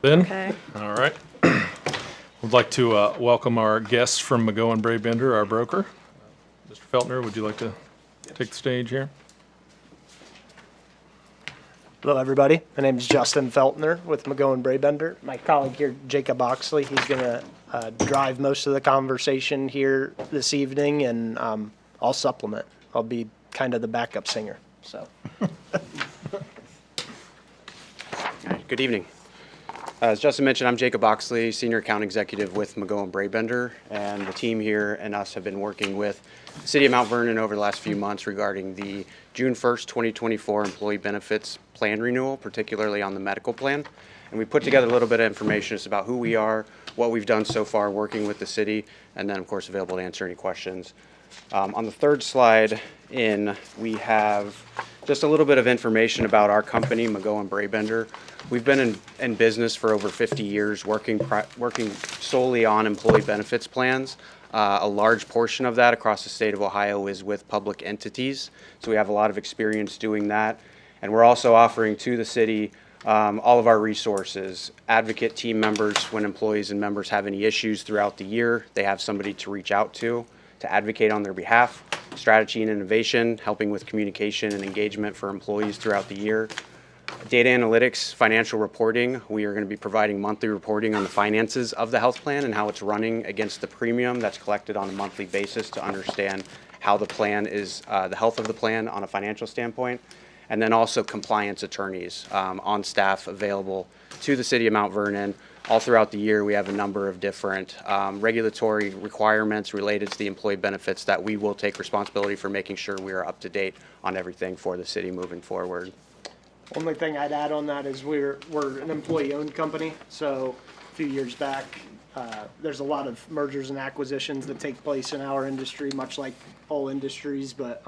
Ben? Okay. All right. We'd like to welcome our guests from McGowan Brabender, our broker. Mr. Feltner, would you like to take the stage here? Hello, everybody. My name is Justin Feltner with McGowan Brabender. My colleague here, Jacob Oxley, he's going to drive most of the conversation here this evening, and I'll supplement. I'll be kind of the backup singer. So, Good evening. As Justin mentioned, I'm Jacob Oxley, Senior Account Executive with McGowan Brabender, and the team here and us have been working with the City of Mount Vernon over the last few months regarding the June 1st, 2024 Employee Benefits Plan renewal, particularly on the medical plan. And we put together a little bit of information just about who we are, what we've done so far working with the city, and then, of course, available to answer any questions. On the third slide we have just a little bit of information about our company, McGowan Brabender. We've been in business for over 50 years, working solely on employee benefits plans. A large portion of that across the state of Ohio is with public entities, so we have a lot of experience doing that. And we're also offering to the city all of our resources, advocate team members when employees and members have any issues throughout the year. They have somebody to reach out to advocate on their behalf, strategy and innovation, helping with communication and engagement for employees throughout the year. Data analytics, financial reporting. We are going to be providing monthly reporting on the finances of the health plan and how it's running against the premium that's collected on a monthly basis to understand how the plan is, the health of the plan on a financial standpoint. And then also compliance attorneys on staff available to the City of Mount Vernon. All throughout the year, we have a number of different regulatory requirements related to the employee benefits that we will take responsibility for making sure we are up to date on everything for the city moving forward. only thing I'd add on that is we're an employee-owned company. So, a few years back, there's a lot of mergers and acquisitions that take place in our industry, much like all industries, but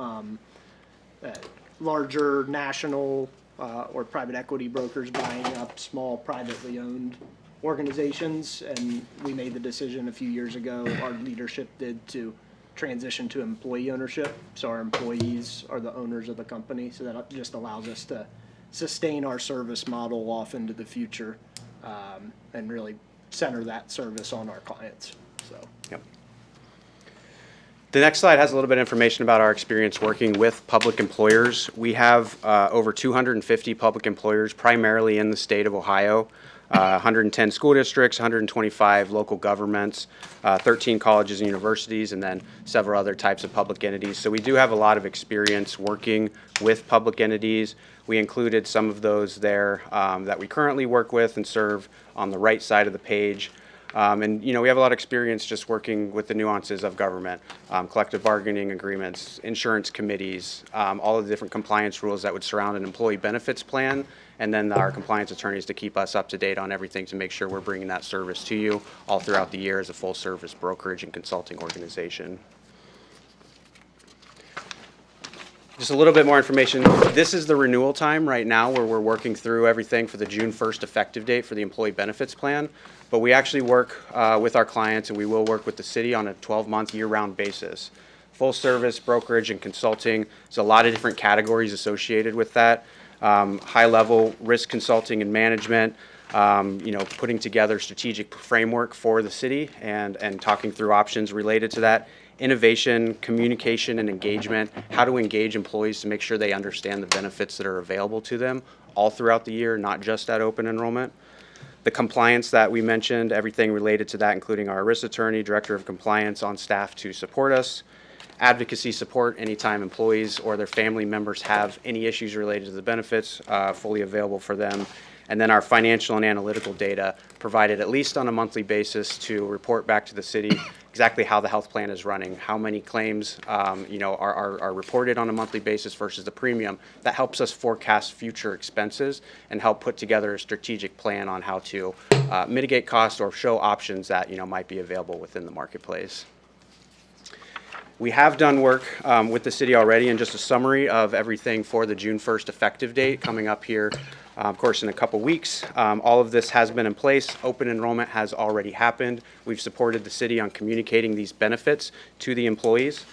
larger national or private equity brokers buying up small privately owned organizations, and we made the decision a few years ago, our leadership did, to transition to employee ownership. So our employees are the owners of the company, so that just allows us to sustain our service model off into the future and really center that service on our clients. So. Yep. The next slide has a little bit of information about our experience working with public employers. We have over 250 public employers, primarily in the state of Ohio, 110 school districts, 125 local governments, 13 colleges and universities, and then several other types of public entities. So we do have a lot of experience working with public entities. We included some of those there that we currently work with and serve on the right side of the page. And, you know, we have a lot of experience just working with the nuances of government, collective bargaining agreements, insurance committees, all of the different compliance rules that would surround an employee benefits plan, and then our compliance attorneys to keep us up to date on everything to make sure we're bringing that service to you all throughout the year as a full service brokerage and consulting organization. Just a little bit more information. This is the renewal time right now where we're working through everything for the June 1st effective date for the employee benefits plan. But we actually work with our clients, and we will work with the city on a 12-month year-round basis. Full service, brokerage, and consulting. There's a lot of different categories associated with that. High-level risk consulting and management, you know, putting together strategic framework for the city and talking through options related to that. Innovation, communication, and engagement, how to engage employees to make sure they understand the benefits that are available to them all throughout the year, not just at open enrollment. The compliance that we mentioned, everything related to that, including our risk attorney, director of compliance on staff to support us. Advocacy support anytime employees or their family members have any issues related to the benefits, fully available for them. And then our financial and analytical data provided at least on a monthly basis to report back to the city exactly how the health plan is running, how many claims you know, are reported on a monthly basis versus the premium. That helps us forecast future expenses and help put together a strategic plan on how to mitigate costs or show options that, you know, might be available within the marketplace. We have done work with the city already, and just a summary of everything for the June 1st effective date coming up here, of course, in a couple weeks. All of this has been in place. Open enrollment has already happened. We've supported the city on communicating these benefits to the employees.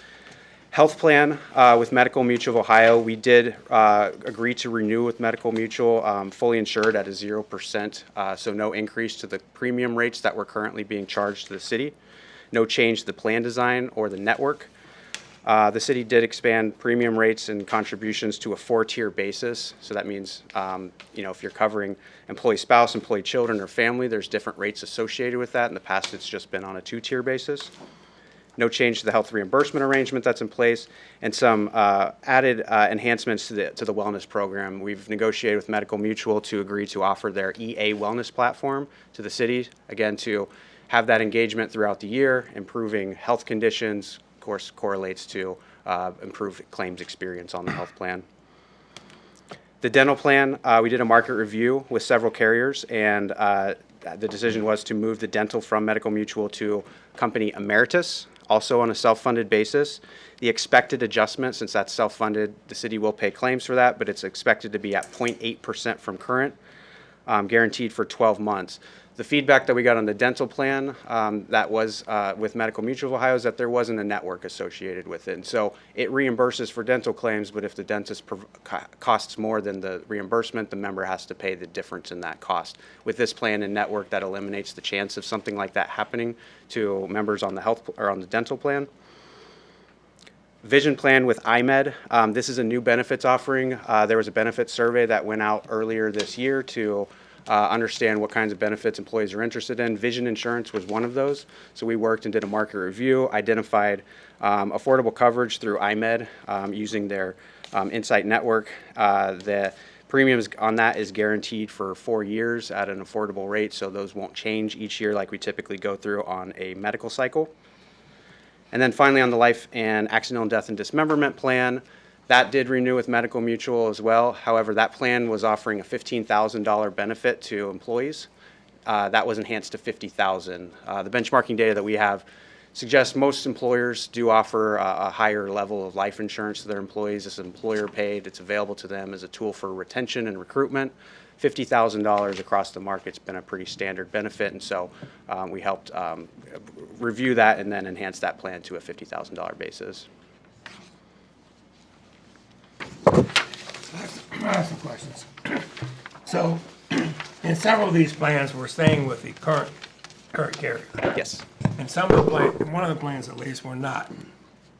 Health plan with Medical Mutual of Ohio, we did agree to renew with Medical Mutual, fully insured at a 0%, so no increase to the premium rates that were currently being charged to the city. No change to the plan design or the network. The city did expand premium rates and contributions to a 4-tier basis. So that means, if you're covering employee spouse, employee children, or family, there's different rates associated with that. In the past, it's just been on a 2-tier basis. No change to the health reimbursement arrangement that's in place, and some added enhancements to the wellness program. We've negotiated with Medical Mutual to agree to offer their EA wellness platform to the city, again, to have that engagement throughout the year, improving health conditions, of course, correlates to improved claims experience on the health plan. The dental plan, we did a market review with several carriers, and the decision was to move the dental from Medical Mutual to company Emeritus, also on a self-funded basis. The expected adjustment, since that's self-funded, the city will pay claims for that, but it's expected to be at 0.8% from current, guaranteed for 12 months. The feedback that we got on the dental plan that was with Medical Mutual of Ohio is that there wasn't a network associated with it. And so it reimburses for dental claims, but if the dentist costs more than the reimbursement, the member has to pay the difference in that cost. With this plan and network, that eliminates the chance of something like that happening to members on the health or on the dental plan. Vision plan with IMED. This is a new benefits offering. There was a benefits survey that went out earlier this year to understand what kinds of benefits employees are interested in. Vision insurance was one of those. So we worked and did a market review, identified affordable coverage through IMED using their Insight network. The premiums on that is guaranteed for 4 years at an affordable rate, so those won't change each year like we typically go through on a medical cycle. And then finally on the life and accidental death and dismemberment plan, that did renew with Medical Mutual as well. However, that plan was offering a $15,000 benefit to employees. That was enhanced to $50,000. The benchmarking data that we have suggests most employers do offer a higher level of life insurance to their employees. It's employer paid. It's available to them as a tool for retention and recruitment. $50,000 across the market's been a pretty standard benefit, and so we helped review that and then enhance that plan to a $50,000 basis. I have some questions. So, in several of these plans, we're staying with the current carrier. Yes. And some of the one of the plans at least, we're not.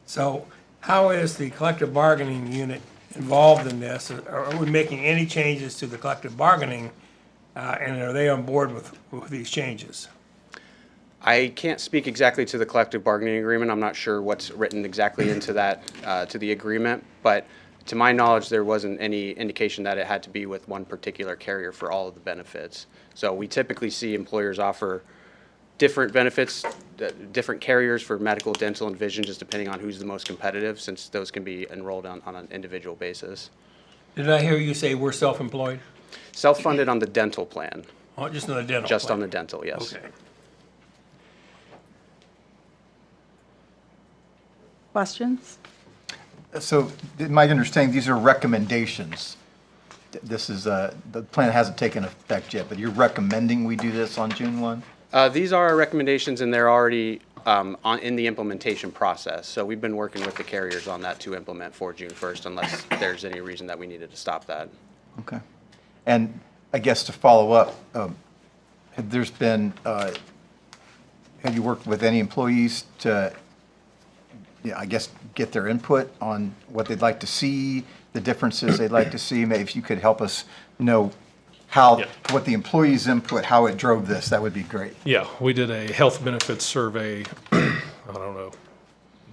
So, how is the collective bargaining unit involved in this? Are we making any changes to the collective bargaining, and are they on board with these changes? I can't speak exactly to the collective bargaining agreement. I'm not sure what's written exactly into that, to the agreement, but to my knowledge, there wasn't any indication that it had to be with one particular carrier for all of the benefits. So we typically see employers offer different benefits, different carriers for medical, dental, and vision, just depending on who's the most competitive, since those can be enrolled on an individual basis. Did I hear you say we're self-employed? Self-funded on the dental plan. Oh, just on the dental Just plan. on the dental, yes. Okay. Questions? So, my understanding, these are recommendations. This is, the plan hasn't taken effect yet, but you're recommending we do this on June 1? These are our recommendations, and they're already in the implementation process. So we've been working with the carriers on that to implement for June 1st, unless there's any reason that we needed to stop that. Okay. And I guess to follow up, have you worked with any employees to, I guess, get their input on what they'd like to see, the differences they'd like to see? Maybe if you could help us know Yeah. what the employees' input, how it drove this, that would be great. Yeah, we did a health benefits survey, I don't know,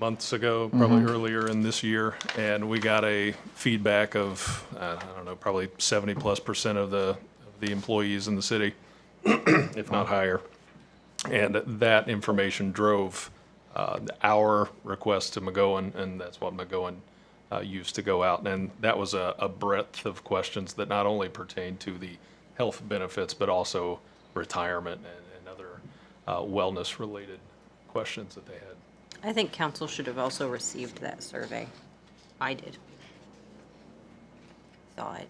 months ago, probably earlier in this year, and we got a feedback of, I don't know, probably 70+% of the employees in the city, if not higher. And that information drove our request to McGowan, and that's what McGowan used to go out. And that was a breadth of questions that not only pertained to the health benefits, but also retirement and other wellness-related questions that they had. I think council should have also received that survey. I did. Saw it.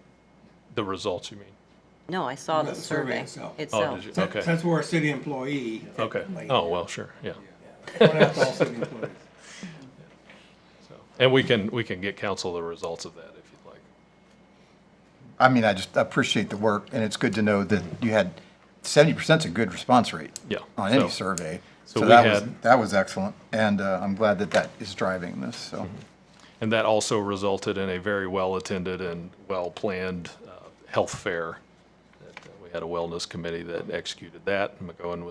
The results, you mean? No, I saw the The survey survey itself. Oh, did you? Since- Okay. Since we're a city employee. Okay. like, Oh, well, sure, yeah. Went out to all city employees. And we can get council the results of that if you'd like. I mean, I just appreciate the work, and it's good to know that you had 70% is a good response rate. Yeah, On any so- survey. so we That was excellent, and I'm glad that that is driving this, so. And that also resulted in a very well-attended and well-planned health fair. We had a wellness committee that executed that. McGowan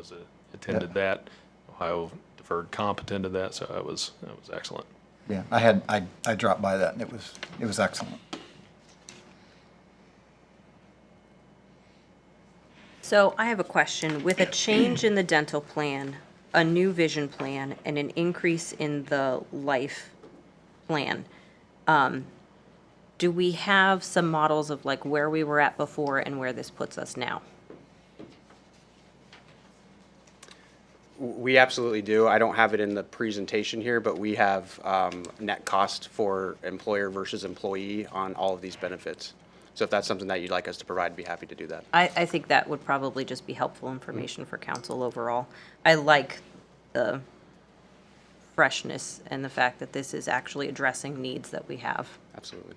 attended that. Ohio Deferred Comp attended that, so that was excellent. Yeah, I dropped by that, and it was excellent. So I have a question. With a change in the dental plan, a new vision plan, and an increase in the life plan, do we have some models of like where we were at before and where this puts us now? We absolutely do. I don't have it in the presentation here, but we have net cost for employer versus employee on all of these benefits. So if that's something that you'd like us to provide, I'd be happy to do that. I think that would probably just be helpful information for council overall. I like the freshness and the fact that this is actually addressing needs that we have. Absolutely.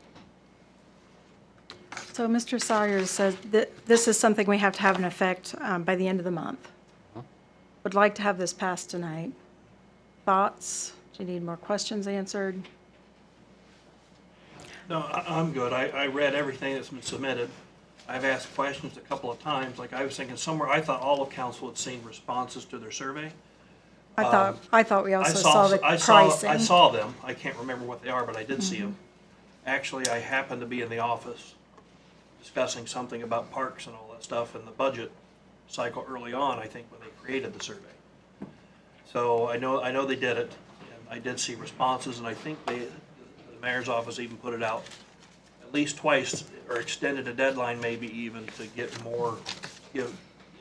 So Mr. Sawyer says that this is something we have to have in effect by the end of the month. Would like to have this passed tonight. Thoughts? Do you need more questions answered? No, I'm good. I read everything that's been submitted. I've asked questions a couple of times, like I was thinking somewhere, I thought all of council had seen responses to their survey. I thought we I also saw the I pricing. saw them. I can't remember what they are, but I did see them. Actually, I happened to be in the office discussing something about parks and all that stuff in the budget cycle early on, I think, when they created the survey. So I know they did it, and I did see responses, and I think the mayor's office even put it out at least twice, or extended a deadline maybe even to get more,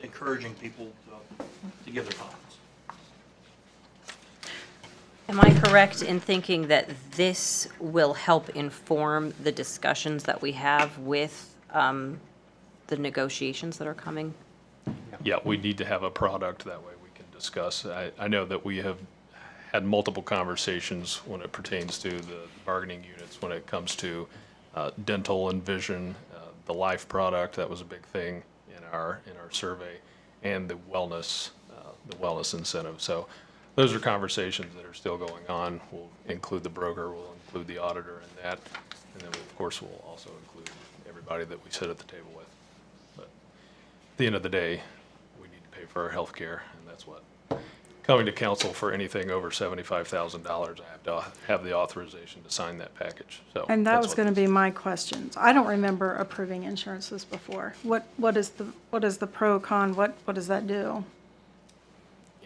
encouraging people to give their comments. Am I correct in thinking that this will help inform the discussions that we have with the negotiations that are coming? Yeah, we need to have a product, that way we can discuss. I know that we have had multiple conversations when it pertains to the bargaining units, when it comes to dental and vision, the life product, that was a big thing in our survey, and the wellness incentive. So those are conversations that are still going on. We'll include the broker, we'll include the auditor in that, and then of course we'll also include everybody that we sit at the table with. But at the end of the day, we need to pay for our health care, and that's what, coming to council for anything over $75,000, I have to have the authorization to sign that package, so. And that that's was what going to this- be my questions. I don't remember approving insurances before. What is the pro con? What does that do?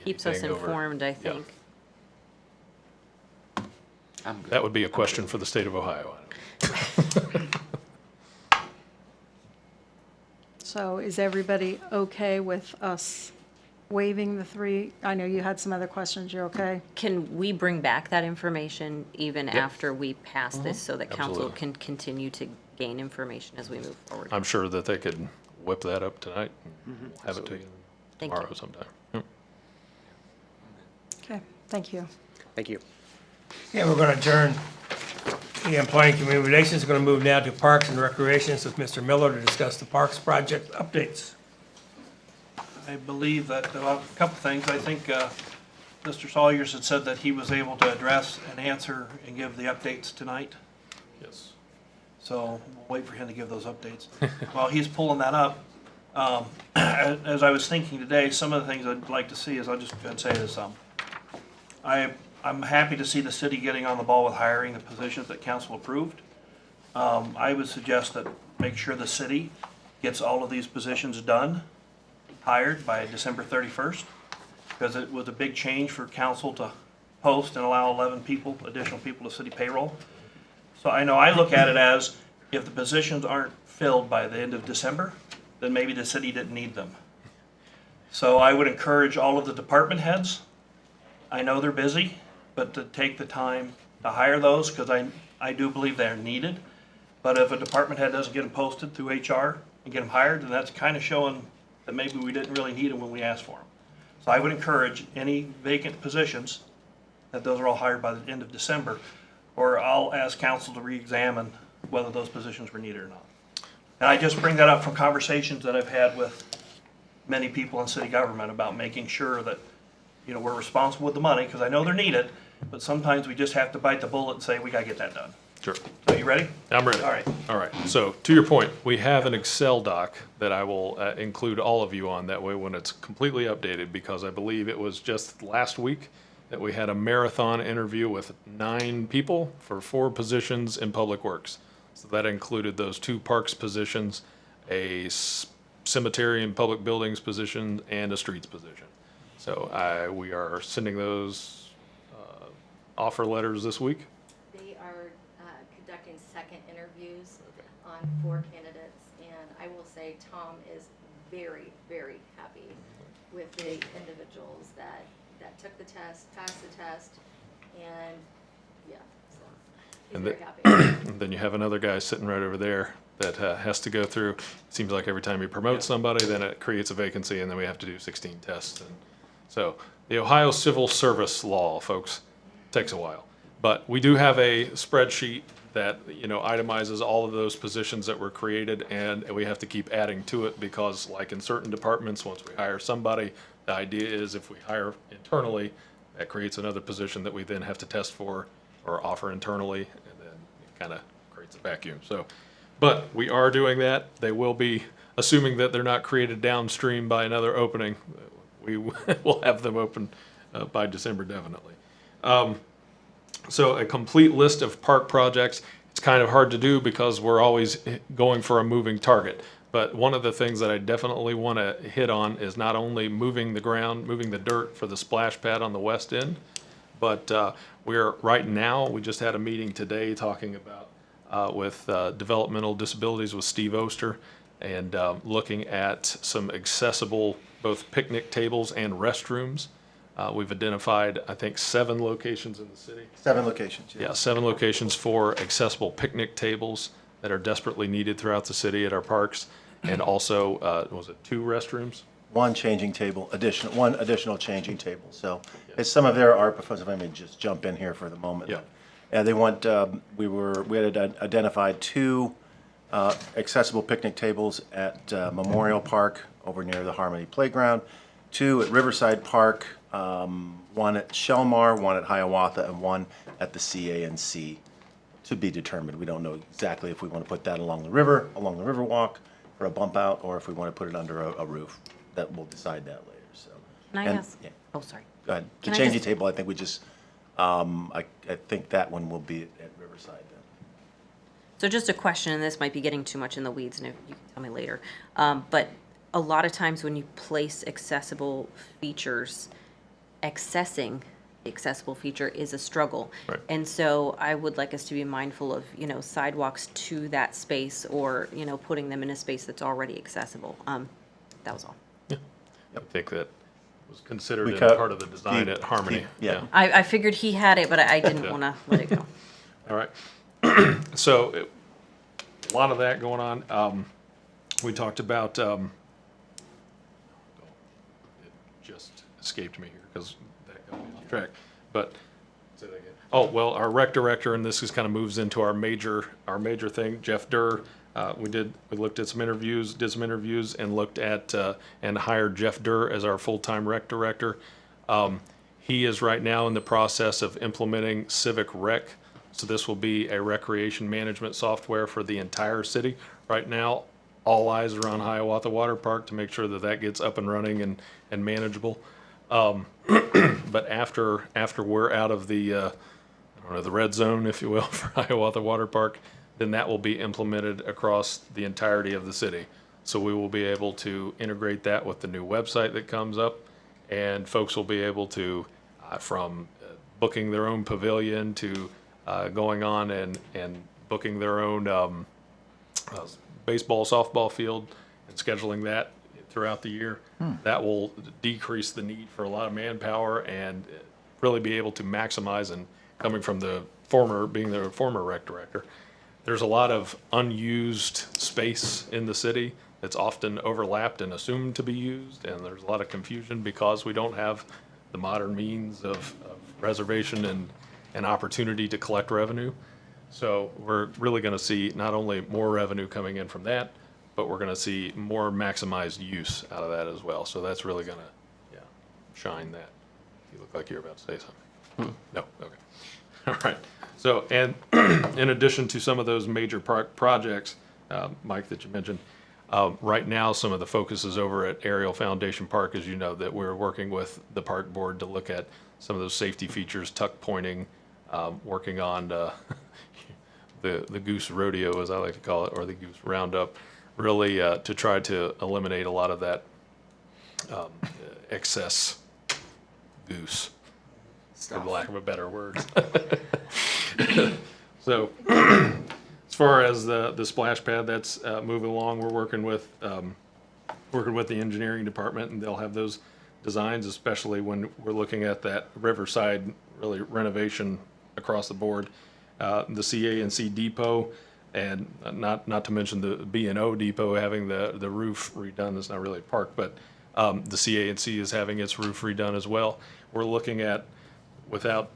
Keeps us anything over- informed, I yeah. think. That would be a question for the state of Ohio. So is everybody okay with us waiving the 3? I know you had some other questions. You're okay? Can we bring back that information even Yep. after we pass this so that council Absolutely. can continue to gain information as we move forward? I'm sure that they could whip that up tonight and we'll have it to you Thank you. tomorrow sometime. Yep. Okay, thank you. Thank you. Yeah, we're going to adjourn the Planning and Community Relations. We're going to move now to Parks and Recreations with Mr. Miller to discuss the Parks project updates. I believe that, a couple things, I think Mr. Sawyers had said that he was able to address and answer and give the updates tonight. Yes. So we'll wait for him to give those updates. While he's pulling that up, as I was thinking today, some of the things I'd like to see is, I'll just go ahead and say this, I'm happy to see the city getting on the ball with hiring the positions that council approved. I would suggest that make sure the city gets all of these positions done, hired by December 31st, because it was a big change for council to post and allow 11 people, additional people to city payroll. So I know I look at it as, if the positions aren't filled by the end of December, then maybe the city didn't need them. So I would encourage all of the department heads, I know they're busy, but to take the time to hire those, because I do believe they're needed. But if a department head doesn't get them posted through HR and get them hired, then that's kind of showing that maybe we didn't really need them when we asked for them. So I would encourage any vacant positions, that those are all hired by the end of December. or I'll ask council to re-examine whether those positions were needed or not. And I just bring that up from conversations that I've had with many people in city government about making sure that, we're responsible with the money, because I know they're needed, but sometimes we just have to bite the bullet and say, we gotta get that done. Sure. So you ready? I'm ready. All right. All right. So to your point, we have an Excel doc that I will include all of you on that way when it's completely updated, because I believe it was just last week that we had a marathon interview with 9 people for 4 positions in Public Works. So that included those 2 parks positions, a cemetery and public buildings position, and a streets position. So we are sending those offer letters this week. They are conducting second interviews on 4 candidates, and I will say Tom is very, very happy with the individuals that took the test, passed the test, and yeah, so he's And very the- happy. And then you have another guy sitting right over there that has to go through. It seems like every time you promote somebody, then it creates a vacancy, and then we have to do 16 tests. And so the Ohio Civil Service law, folks, takes a while. But we do have a spreadsheet that, itemizes all of those positions that were created, and we have to keep adding to it because, like in certain departments, once we hire somebody, the idea is if we hire internally, that creates another position that we then have to test for or offer internally, and then it kind of creates a vacuum. So, but we are doing that. They will be, assuming that they're not created downstream by another opening, we will have them open by December, definitely. So a complete list of park projects, it's kind of hard to do because we're always going for a moving target. But one of the things that I definitely want to hit on is not only moving the ground, moving the dirt for the splash pad on the west end, but right now, we just had a meeting today talking about with developmental disabilities with Steve Oster, and looking at some accessible both picnic tables and restrooms. We've identified, I think, 7 locations in the city. 7 locations, Yeah, 7 locations for accessible picnic tables that are desperately needed throughout the city at our parks. And also, was it 2 restrooms? One changing table, one additional changing table. So it's some of their ARPA funds, if I may just jump in here for the moment. Yeah. And they want, we had identified 2 accessible picnic tables at Memorial Park over near the Harmony Playground, 2 at Riverside Park, 1 at Shelmar, 1 at Hiawatha, and 1 at the CANC, to be determined. We don't know exactly if we want to put that along the river walk, for a bump out, or if we want to put it under a roof. That we'll decide that later, so. Can I And- ask? yeah, Oh, sorry. Go ahead. The Can I changing just- table, I think we just, I think that one will be at Riverside then. So just a question, and this might be getting too much in the weeds, and if you can tell me later. But a lot of times when you place accessible features, accessing the accessible feature is a struggle. Right. And so I would like us to be mindful of, sidewalks to that space, or, putting them in a space that's already accessible. That was all. I think that was considered We in cut- part of the design the- at Harmony. yeah. I figured he had it, but I didn't Yeah. want to let it go. All right. So a lot of that going on. We talked about, it just escaped me here because that got me off track. But, say that again. Oh, well, our rec director, and this is kind of moves into our major thing, Jeff Durr. We looked at some interviews, did some interviews, and looked at, and hired Jeff Durr as our full-time rec director. He is right now in the process of implementing Civic Rec. So this will be a recreation management software for the entire city. Right now, all eyes are on Hiawatha Water Park to make sure that that gets up and running and manageable. But after we're out of the, I don't know, the red zone, if you will, for Hiawatha Water Park, then that will be implemented across the entirety of the city. So we will be able to integrate that with the new website that comes up, and folks will be able to, from booking their own pavilion to going on and booking their own baseball, softball field, and scheduling that throughout the year. That will decrease the need for a lot of manpower and really be able to maximize. And coming from being the former rec director, there's a lot of unused space in the city that's often overlapped and assumed to be used, and there's a lot of confusion because we don't have the modern means of reservation an opportunity to collect revenue. So we're really going to see not only more revenue coming in from that, but we're going to see more maximized use out of that as well. So that's really going to, shine that. You look like you're about to say something. No, okay. All right. So, and in addition to some of those major projects, Mike, that you mentioned, right now, some of the focus is over at Ariel Foundation Park, as you know, that we're working with the park board to look at some of those safety features, tuck pointing, working on the goose rodeo, as I like to call it, or the goose roundup, really to try to eliminate a lot of that excess goose, for lack of a better word. So, as far as the splash pad, that's moving along. We're working with the engineering department, and they'll have those designs, especially when we're looking at that Riverside really renovation across the board. The CA&C depot, and not to mention the B&O depot having the roof redone. That's not really a park, but the CA&C is having its roof redone as well. We're looking at, without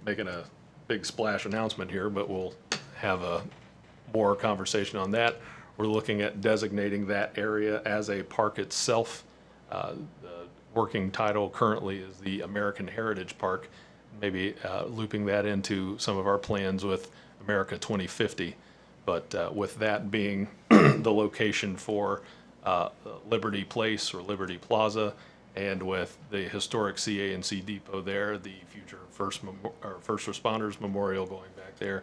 making a big splash announcement here, but we'll have a more conversation on that. We're looking at designating that area as a park itself. The working title currently is the American Heritage Park, maybe looping that into some of our plans with America 2050. But with that being the location for Liberty Place or Liberty Plaza, and with the historic CA&C depot there, the future first responders memorial going back there,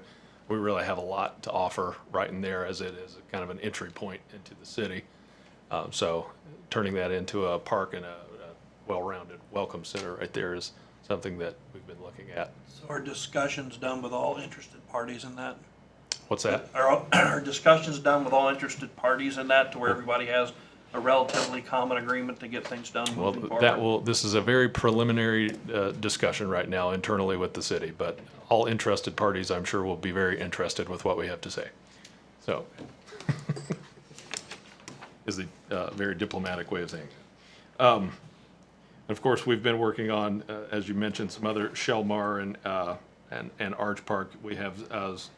we really have a lot to offer right in there, as it is a kind of an entry point into the city. So turning that into a park and a well-rounded welcome center right there is something that we've been looking at. So are discussions done with all interested parties in that? What's that? Are discussions done with all interested parties in that, to where everybody has a relatively common agreement to get things done Well, moving forward? this is a very preliminary discussion right now internally with the city, but all interested parties, I'm sure, will be very interested with what we have to say. So, is the very diplomatic way of saying it. Of course, we've been working on, as you mentioned, some other Shellmar and Arch Park. We have,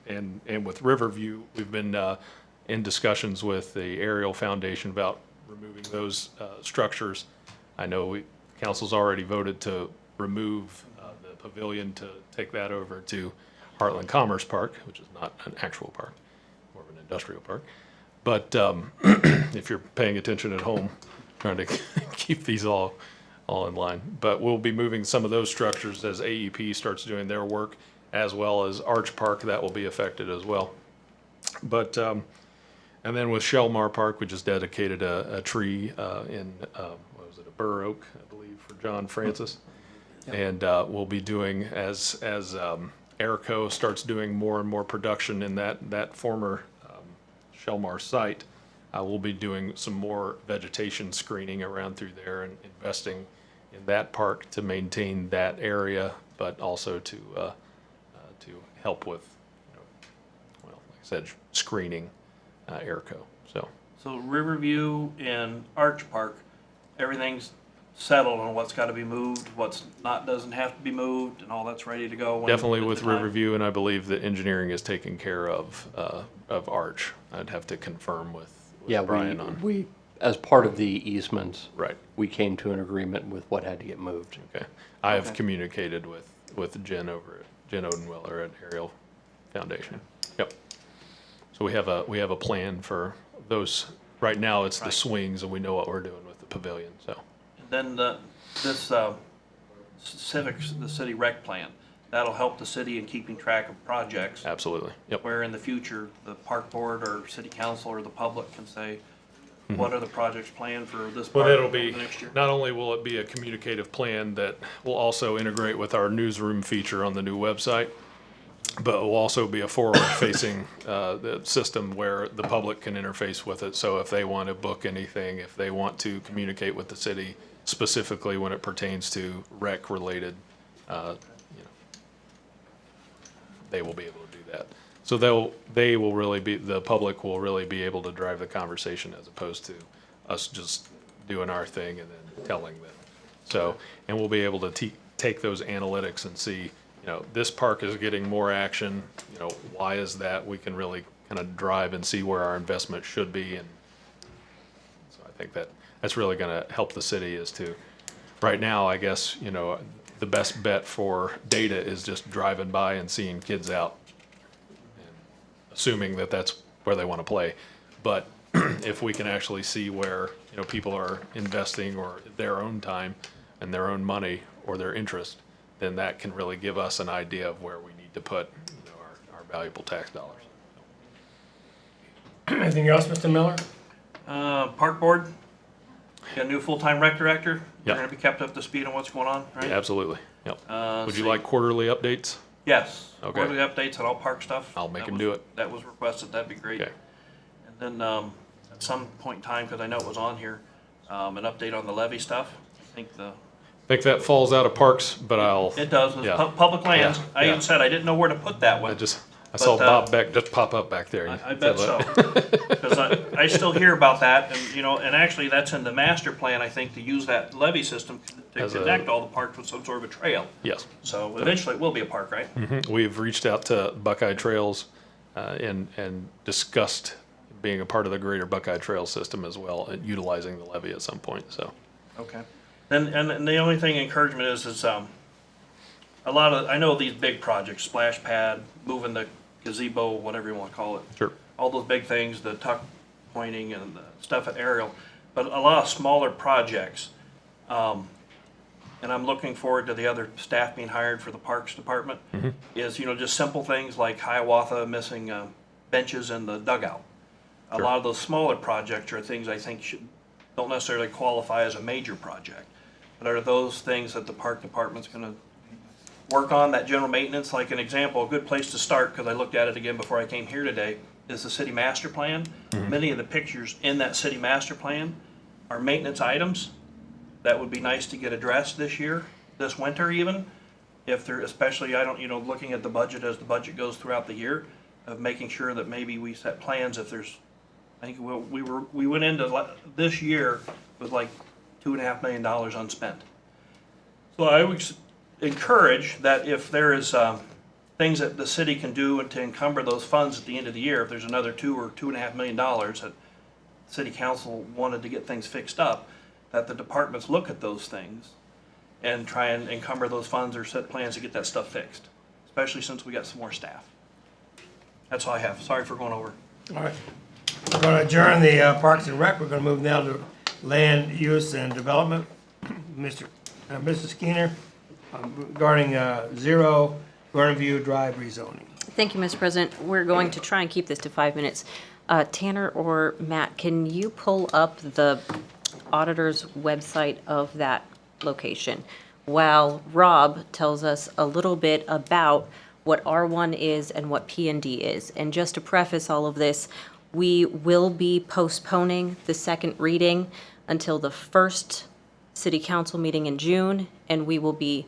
and with Riverview, we've been in discussions with the Ariel Foundation about removing those structures. I know council's already voted to remove the pavilion, to take that over to Heartland Commerce Park, which is not an actual park, more of an industrial park. But if you're paying attention at home, trying to keep these all in line. But we'll be moving some of those structures as AEP starts doing their work, as well as Arch Park, that will be affected as well. But and then with Shellmar Park, we just dedicated a tree in, what was it, a bur oak, I believe, for John Francis. And we'll be doing, as Airco starts doing more and more production in that former Shellmar site, we'll be doing some more vegetation screening around through there and investing in that park to maintain that area, but also to help with, well, like I said, screening Airco. So Riverview and Arch Park, everything's settled on what's got to be moved, what's not, doesn't have to be moved, and all that's ready to go. Definitely at with the time? Riverview, and I believe that engineering is taking care of Arch. I'd have to confirm with Yeah, Brian on. we, as part of the easements, Right, we came to an agreement with what had to get moved. okay. I have communicated with Jen Odenwiller at Ariel Foundation. Yep. So we have a plan for those. Right now, it's the swings, and we know what we're doing with the pavilion, so. And then this the city rec plan, that'll help the city in keeping track of projects, Absolutely, yep. where in the future, the park board or city council or the public can say, what are the projects planned for this Well, park it'll over be, the next year? not only will it be a communicative plan that will also integrate with our newsroom feature on the new website, but it will also be a forward-facing the system where the public can interface with it. So if they want to book anything, if they want to communicate with the city, specifically when it pertains to rec-related, they will be able to do that. So they will really be, the public will really be able to drive the conversation, as opposed to us just doing our thing and then telling them. So, and we'll be able to take those analytics and see you know, this park is getting more action, you know, why is that? We can really kind of drive and see where our investment should be. And so I think that's really going to help the city is to, right now, I guess, you know, the best bet for data is just driving by and seeing kids out, and assuming that that's where they want to play. But if we can actually see where, you know, people are investing or their own time and their own money or their interest, then that can really give us an idea of where we need to put, you know, our valuable tax dollars. Anything else, Mr. Miller? Park board, got a new full-time rec director. They're Yep. gonna be kept up to speed on what's going on, right? Absolutely, yep. Would you see. like quarterly updates? Yes. Okay. Quarterly updates on all park stuff. I'll make That him was- do it. That was requested, that'd be great. Okay. And then, at some point in time, because I know it was on here, an update on the levy stuff. I think I think that falls out of parks, but it does, it's Yeah. public lands. Yeah, I even yeah. said I didn't know where to put that one. I saw But, Bob Beck just pop up back there. I bet so. Because I still hear about that, and, you know, and actually, that's in the master plan, I think, to use that levy system to As a- connect all the parks with some sort of a trail. Yes. So eventually, it will be a park, right? We've reached out to Buckeye Trails and discussed being a part of the greater Buckeye Trail system as well, and utilizing the levy at some point, so. Okay. And the only thing encouragement is a lot of, I know these big projects, splash pad, moving the gazebo, whatever you want to call it. Sure. All those big things, the tuck pointing and the stuff at Aerial, but a lot of smaller projects. And I'm looking forward to the other staff being hired for the Parks Department, is, you know, just simple things like Hiawatha missing benches in the dugout. A lot of those smaller projects are things I think don't necessarily qualify as a major project, but are those things that the Park Department's gonna work on, that general maintenance? Like an example, a good place to start, because I looked at it again before I came here today, is the city master plan. Many of the pictures in that city master plan are maintenance items that would be nice to get addressed this year, this winter even. If they're, especially, I don't, you know, looking at the budget as the budget goes throughout the year, of making sure that maybe we set plans if there's, I think we went into this year with like $2.5 million unspent. So I would encourage that if there is things that the city can do to encumber those funds at the end of the year, if there's another $2 or $2.5 million that city council wanted to get things fixed up, that the departments look at those things and try and encumber those funds or set plans to get that stuff fixed, especially since we got some more staff. That's all I have. Sorry for going over. All right. We're going to adjourn the Parks and Rec. We're going to move now to Land Use and Development. Mr. Skinner, regarding Zero Vernon View Drive rezoning. Thank you, Mr. President. We're going to try and keep this to 5 minutes. Tanner or Matt, can you pull up the auditor's website of that location while Rob tells us a little bit about what R1 is and what P&D is? And just to preface all of this, we will be postponing the second reading until the first city council meeting in June, and we will be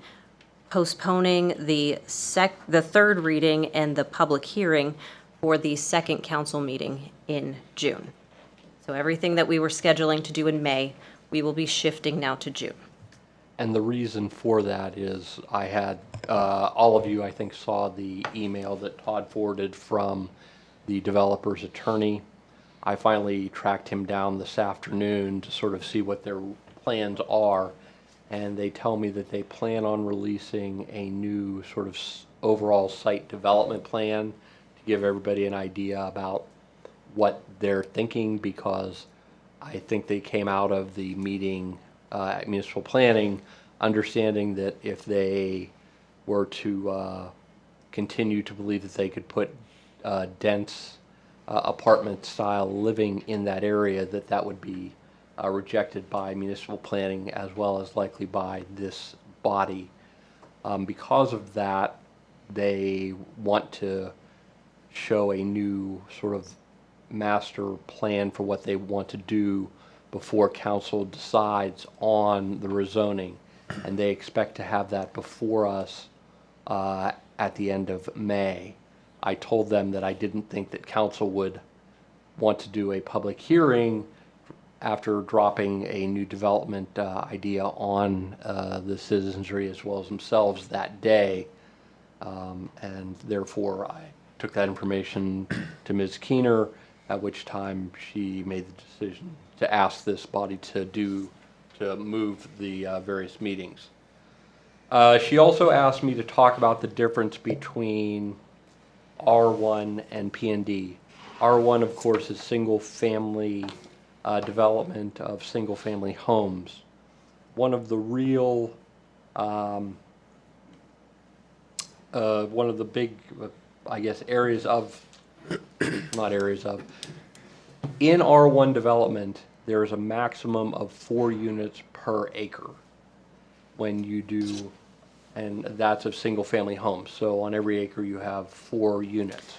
postponing the third reading and the public hearing for the second council meeting in June. So everything that we were scheduling to do in May, we will be shifting now to June. And the reason for that is I had, all of you, I think, saw the email that Todd forwarded from the developer's attorney. I finally tracked him down this afternoon to sort of see what their plans are, and they tell me that they plan on releasing a new sort of overall site development plan to give everybody an idea about what they're thinking, because I think they came out of the meeting at municipal planning understanding that if they were to continue to believe that they could put dense apartment style living in that area, that would be rejected by municipal planning as well as likely by this body. Because of that, they want to show a new sort of master plan for what they want to do before council decides on the rezoning. And they expect to have that before us at the end of May. I told them that I didn't think that council would want to do a public hearing after dropping a new development idea on the citizenry as well as themselves that day. And therefore, I took that information to Ms. Keener, at which time she made the decision to ask this body to move the various meetings. She also asked me to talk about the difference between R1 and P&D. R1, of course, is single-family development of single-family homes. One of the real, one of the big, I guess, areas of, not areas of, in R1 development, there is a maximum of 4 units per acre when you do, and that's of single-family homes. So on every acre, you have 4 units.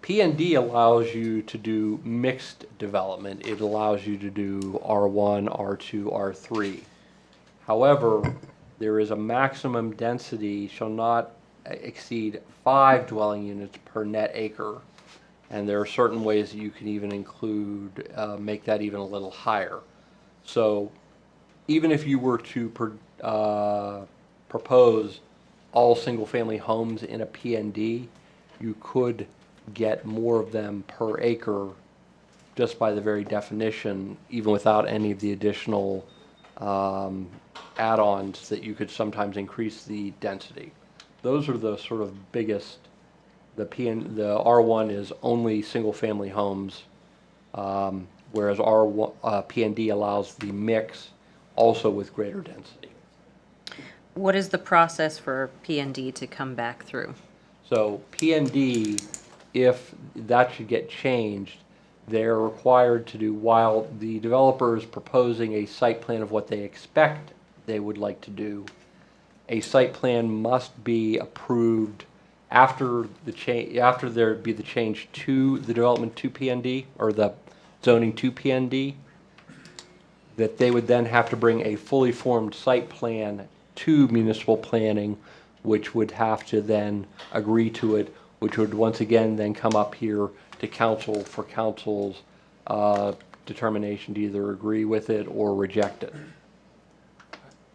P&D allows you to do mixed development. It allows you to do R1, R2, R3. However, there is a maximum density shall not exceed 5 dwelling units per net acre. And there are certain ways that you can even include, make that even a little higher. So even if you were to propose all single-family homes in a P&D, you could get more of them per acre just by the very definition, even without any of the additional add-ons that you could sometimes increase the density. Those are the sort of biggest. The R1 is only single-family homes, whereas P&D allows the mix also with greater density. What is the process for P&D to come back through? So P&D, if that should get changed, they're required to do, while the developer is proposing a site plan of what they expect they would like to do, a site plan must be approved after the change, after there be the change to the development to P&D, or the zoning to P&D, that they would then have to bring a fully formed site plan to municipal planning, which would have to then agree to it, which would once again then come up here to council for council's determination to either agree with it or reject it.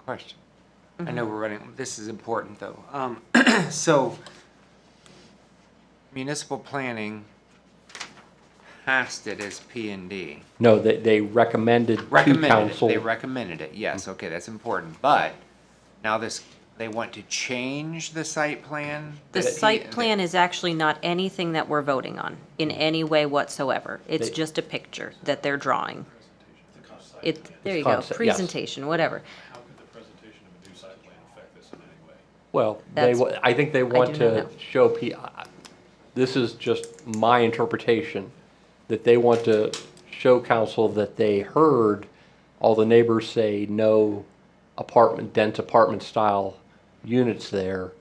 Question. I know we're running, this is important though. So municipal planning passed it as P&D. No, they recommended to council. They recommended it, yes, okay, that's important. But now they want to change the site plan? The site plan is actually not anything that we're voting on in any way whatsoever. It's just a picture that they're drawing. There you go, Concept, yes. presentation, whatever. How could the presentation of a new site plan affect this in any way? Well, That's- I think they want do not to know. show, this is just my interpretation, that they want to show council that they heard all the neighbors say no dense apartment style units there,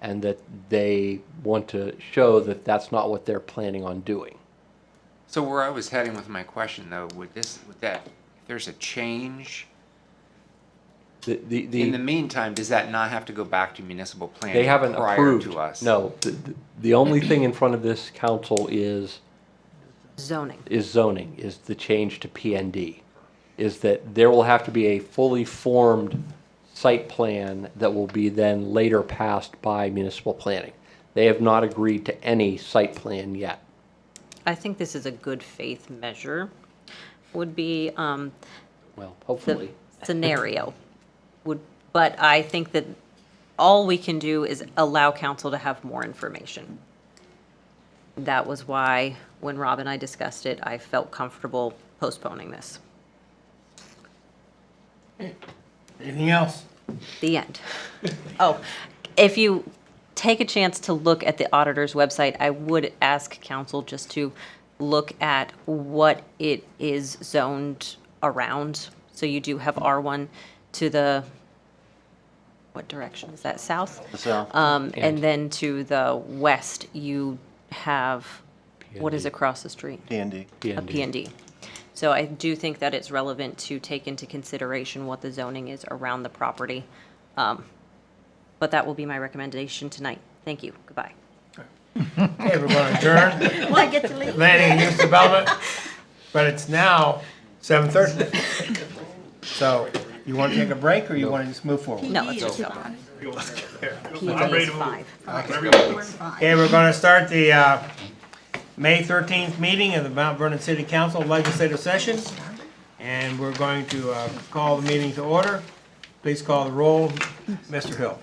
and that they want to show that that's not what they're planning on doing. So where I was heading with my question though, would that, if there's a change, in the meantime, does that not have to go back to municipal planning They haven't prior approved. to us? No, the only thing in front of this council is Zoning. zoning, is the change to P&D. Is that there will have to be a fully formed site plan that will be then later passed by municipal planning. They have not agreed to any site plan yet. I think this is a good faith measure, would be Well, the hopefully. scenario. But I think that all we can do is allow council to have more information. That was why, when Rob and I discussed it, I felt comfortable postponing this. Anything else? The end. Oh, if you take a chance to look at the auditor's website, I would ask council just to look at what it is zoned around. So you do have R1 to the, what direction is that, south? The south. And then to the west, you have, what is P&D. across the street? P&D. A P&D. So I do think that it's relevant to take into consideration what the zoning is around the property. But that will be my recommendation tonight. Thank you. Goodbye. Okay, we're going to adjourn. Well, I get to leave. Planning and Use Development, but it's now 7:30. So You want to take a break, or you want to just move forward? No, let's just go. I'm PD ready is to move. 5. Okay, we're going to start the May 13th meeting of the Mount Vernon City Council Legislative Session. And we're going to call the meeting to order. Please call the roll. Mr. Hill.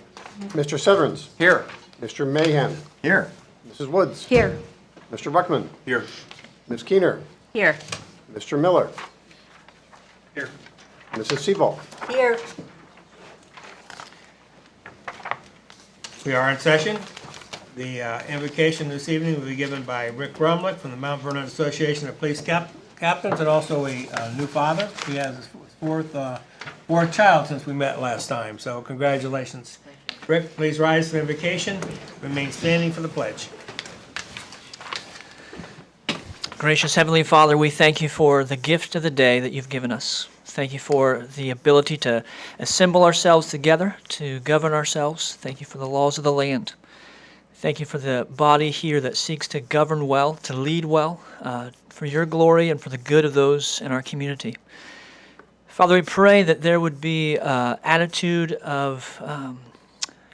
Mr. Severance. Here. Mr. Mahan. Here. Mrs. Woods. Here. Mr. Buckman. Here. Ms. Keener. Here. Mr. Miller. Here. Mrs. Seaval. Here. We are in session. The invocation this evening will be given by Rick Brumlick from the Mount Vernon Association of Police Captains, and also a new father. He has his fourth child since we met last time, so congratulations. Rick, please rise to the invocation. Remain standing for the pledge. Gracious Heavenly Father, we thank you for the gift of the day that you've given us. Thank you for the ability to assemble ourselves together, to govern ourselves. Thank you for the laws of the land. Thank you for the body here that seeks to govern well, to lead well, for your glory and for the good of those in our community. Father, we pray that there would be an attitude of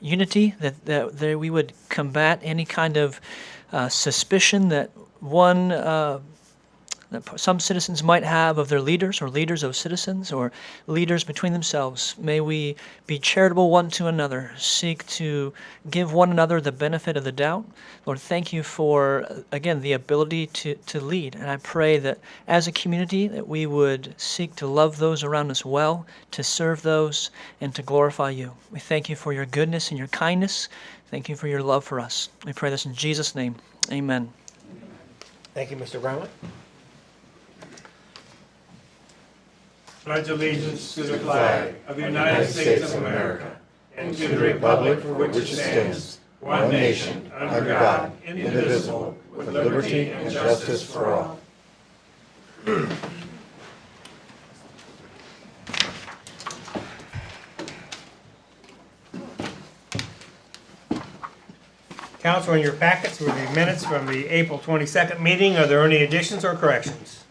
unity, that we would combat any kind of suspicion that that some citizens might have of their leaders, or leaders of citizens, or leaders between themselves. May we be charitable one to another, seek to give one another the benefit of the doubt. Lord, thank you for, again, the ability to lead. And I pray that as a community that we would seek to love those around us well, to serve those, and to glorify you. We thank you for your goodness and your kindness. Thank you for your love for us. We pray this in Jesus' name. Amen. Thank you, Mr. Brownlee. Pledge allegiance to the flag of the United States of America and to the republic for which it stands, one nation, under God, indivisible, with liberty and justice for all. Council, in your packets were the minutes from the April 22nd meeting. Are there any additions or corrections?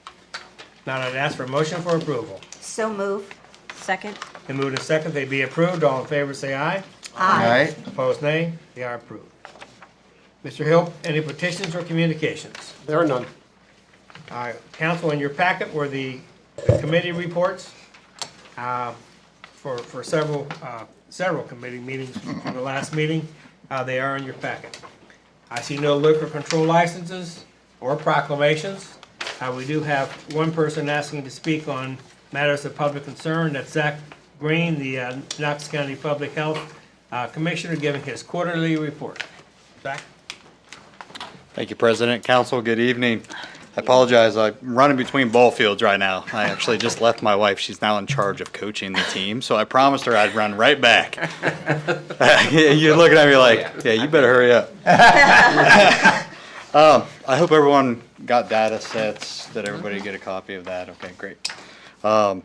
Now I'd ask for a motion for approval. So move. Second. And moved and second, they be approved. All in favor, say aye. Aye. Opposed, nay. They are approved. Mr. Hill, any petitions or communications? There are none. All right, council, in your packet were the committee reports for several committee meetings from the last meeting. They are in your packet. I see no liquor control licenses or proclamations. We do have one person asking to speak on matters of public concern. That's Zach Green, the Knox County Public Health Commissioner, giving his quarterly report. Zach? Thank you, President. Council, good evening. I apologize. I'm running between ball fields right now. I actually just left my wife. She's now in charge of coaching the team, so I promised her I'd run right back. You're looking at me like, yeah, you better hurry up. I hope everyone got data sets. Did everybody get a copy of that? Okay, great. So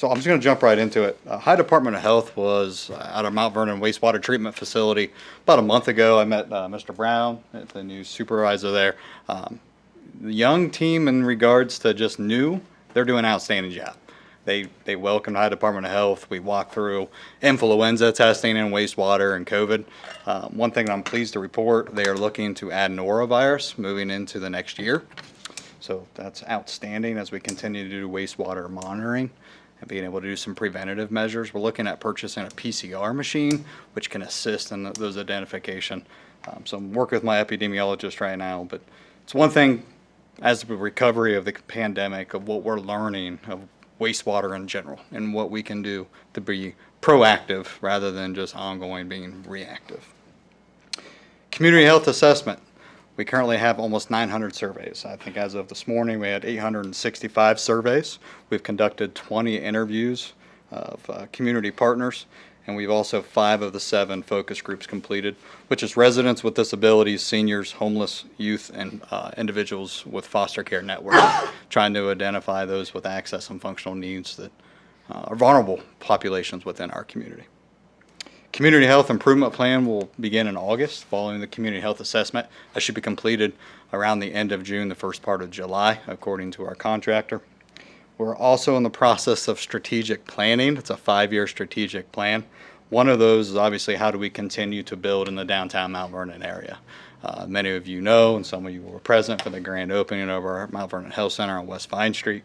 I'm just going to jump right into it. High Department of Health was at our Mount Vernon wastewater treatment facility about a month ago. I met Mr. Brown, the new supervisor there. The young team, in regards to just new, they're doing an outstanding job. They welcomed High Department of Health. We walked through influenza testing and wastewater and COVID. One thing I'm pleased to report, they are looking to add norovirus moving into the next year. So that's outstanding as we continue to do wastewater monitoring and being able to do some preventative measures. We're looking at purchasing a PCR machine, which can assist in those identification. So I'm working with my epidemiologist right now, but it's one thing as the recovery of the pandemic of what we're learning of wastewater in general and what we can do to be proactive rather than just ongoing being reactive. Community health assessment. We currently have almost 900 surveys. I think as of this morning, we had 865 surveys. We've conducted 20 interviews of community partners, and we've also 5 of the 7 focus groups completed, which is residents with disabilities, seniors, homeless, youth, and individuals with foster care networks, trying to identify those with access and functional needs that are vulnerable populations within our community. Community Health Improvement Plan will begin in August following the Community Health Assessment. That should be completed around the end of June, the first part of July, according to our contractor. We're also in the process of strategic planning. It's a 5-year strategic plan. One of those is obviously how do we continue to build in the downtown Mount Vernon area. Many of you know, and some of you were present for the grand opening of our Mount Vernon Health Center on West Vine Street.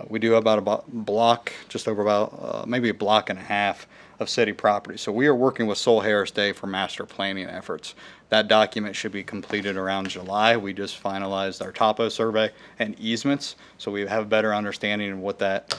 We do about a block, just over about maybe a block and a half of city property. So we are working with Soul Harris Day for master planning efforts. That document should be completed around July. We just finalized our topo survey and easements, so we have a better understanding of what that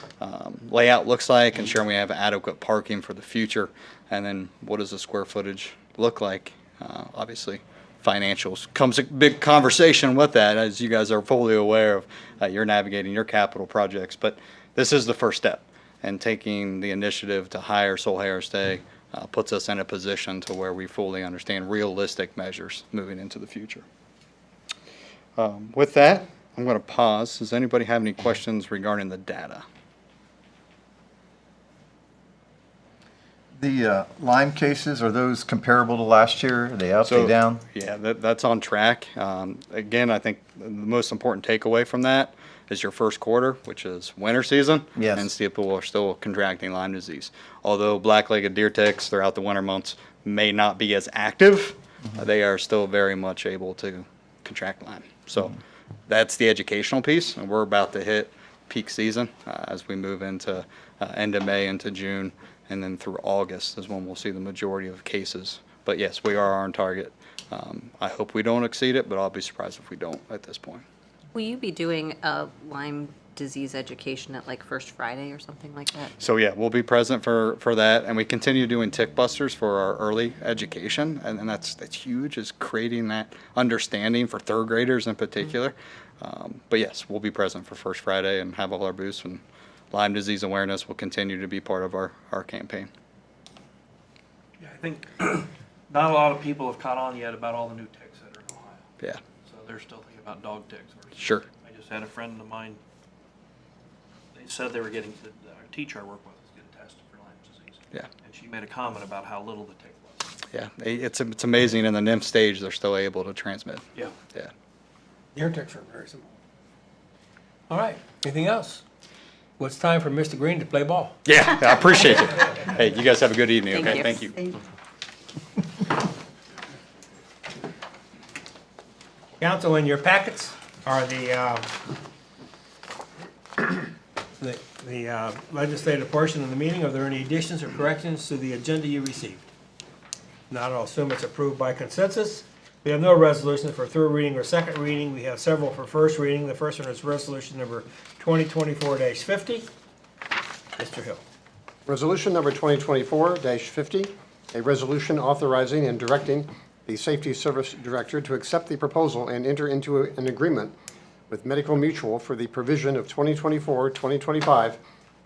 layout looks like, ensuring we have adequate parking for the future, and then what does the square footage look like. Obviously, financials comes a big conversation with that, as you guys are fully aware of. You're navigating your capital projects, but this is the first step, and taking the initiative to hire Soul Harris Day puts us in a position to where we fully understand realistic measures moving into the future. With that, I'm going to pause. Does anybody have any questions regarding the data? The Lyme cases, are those comparable to last year? Are they up, they down? Yeah, that's on track. Again, I think the most important takeaway from that is your first quarter, which is winter season. Yes. And people are still contracting Lyme disease. Although black-legged deer ticks throughout the winter months may not be as active, they are still very much able to contract Lyme. So that's the educational piece, and we're about to hit peak season as we move into end of May into June. And then through August is when we'll see the majority of cases. But yes, we are on target. I hope we don't exceed it, but I'll be surprised if we don't at this point. Will you be doing a Lyme disease education at like First Friday or something like that? So yeah, we'll be present for that, and we continue doing tick busters for our early education, and that's huge, is creating that understanding for third graders in particular. But yes, we'll be present for First Friday and have all our booths, and Lyme disease awareness will continue to be part of our campaign. Yeah, I think not a lot of people have caught on yet about all the new ticks that are in Ohio. Yeah, So they're still thinking about dog ticks. sure. I just had a friend of mine, they said they were getting, our teacher I work with is getting tested for Lyme disease. Yeah. And she made a comment about how little the tick was. Yeah, it's amazing in the nymph stage they're still able to transmit. Yeah. Yeah. Deer ticks are very simple. All right, anything else? Well, it's time for Mr. Green to play ball. Yeah, I appreciate it. Hey, you guys have a good evening, okay? Thank Thank you. you. Council, in your packets are the legislative portion of the meeting. Are there any additions or corrections to the agenda you received? Not, I'll assume it's approved by consensus. We have no resolutions for third reading or second reading. We have several for first reading. The first one is resolution number 2024-50. Mr. Hill. Resolution number 2024-50, a resolution authorizing and directing the Safety Service Director to accept the proposal and enter into an agreement with Medical Mutual for the provision of 2024-2025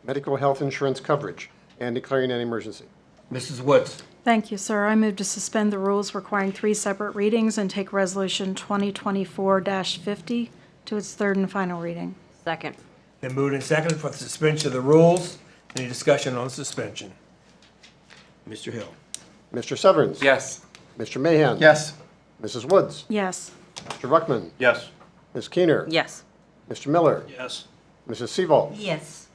medical health insurance coverage and declaring an emergency. Mrs. Woods. Thank you, sir. I move to suspend the rules requiring 3 separate readings and take Resolution 2024-50 to its third and final reading. Second. Been moved and seconded for the suspension of the rules. Any discussion on suspension? Mr. Hill. Mr. Severns. Yes. Mr. Mahan. Yes. Mrs. Woods. Yes. Mr. Ruckman. Yes. Ms. Keener. Yes. Mr. Miller. Yes. Mrs. Seaval. Yes.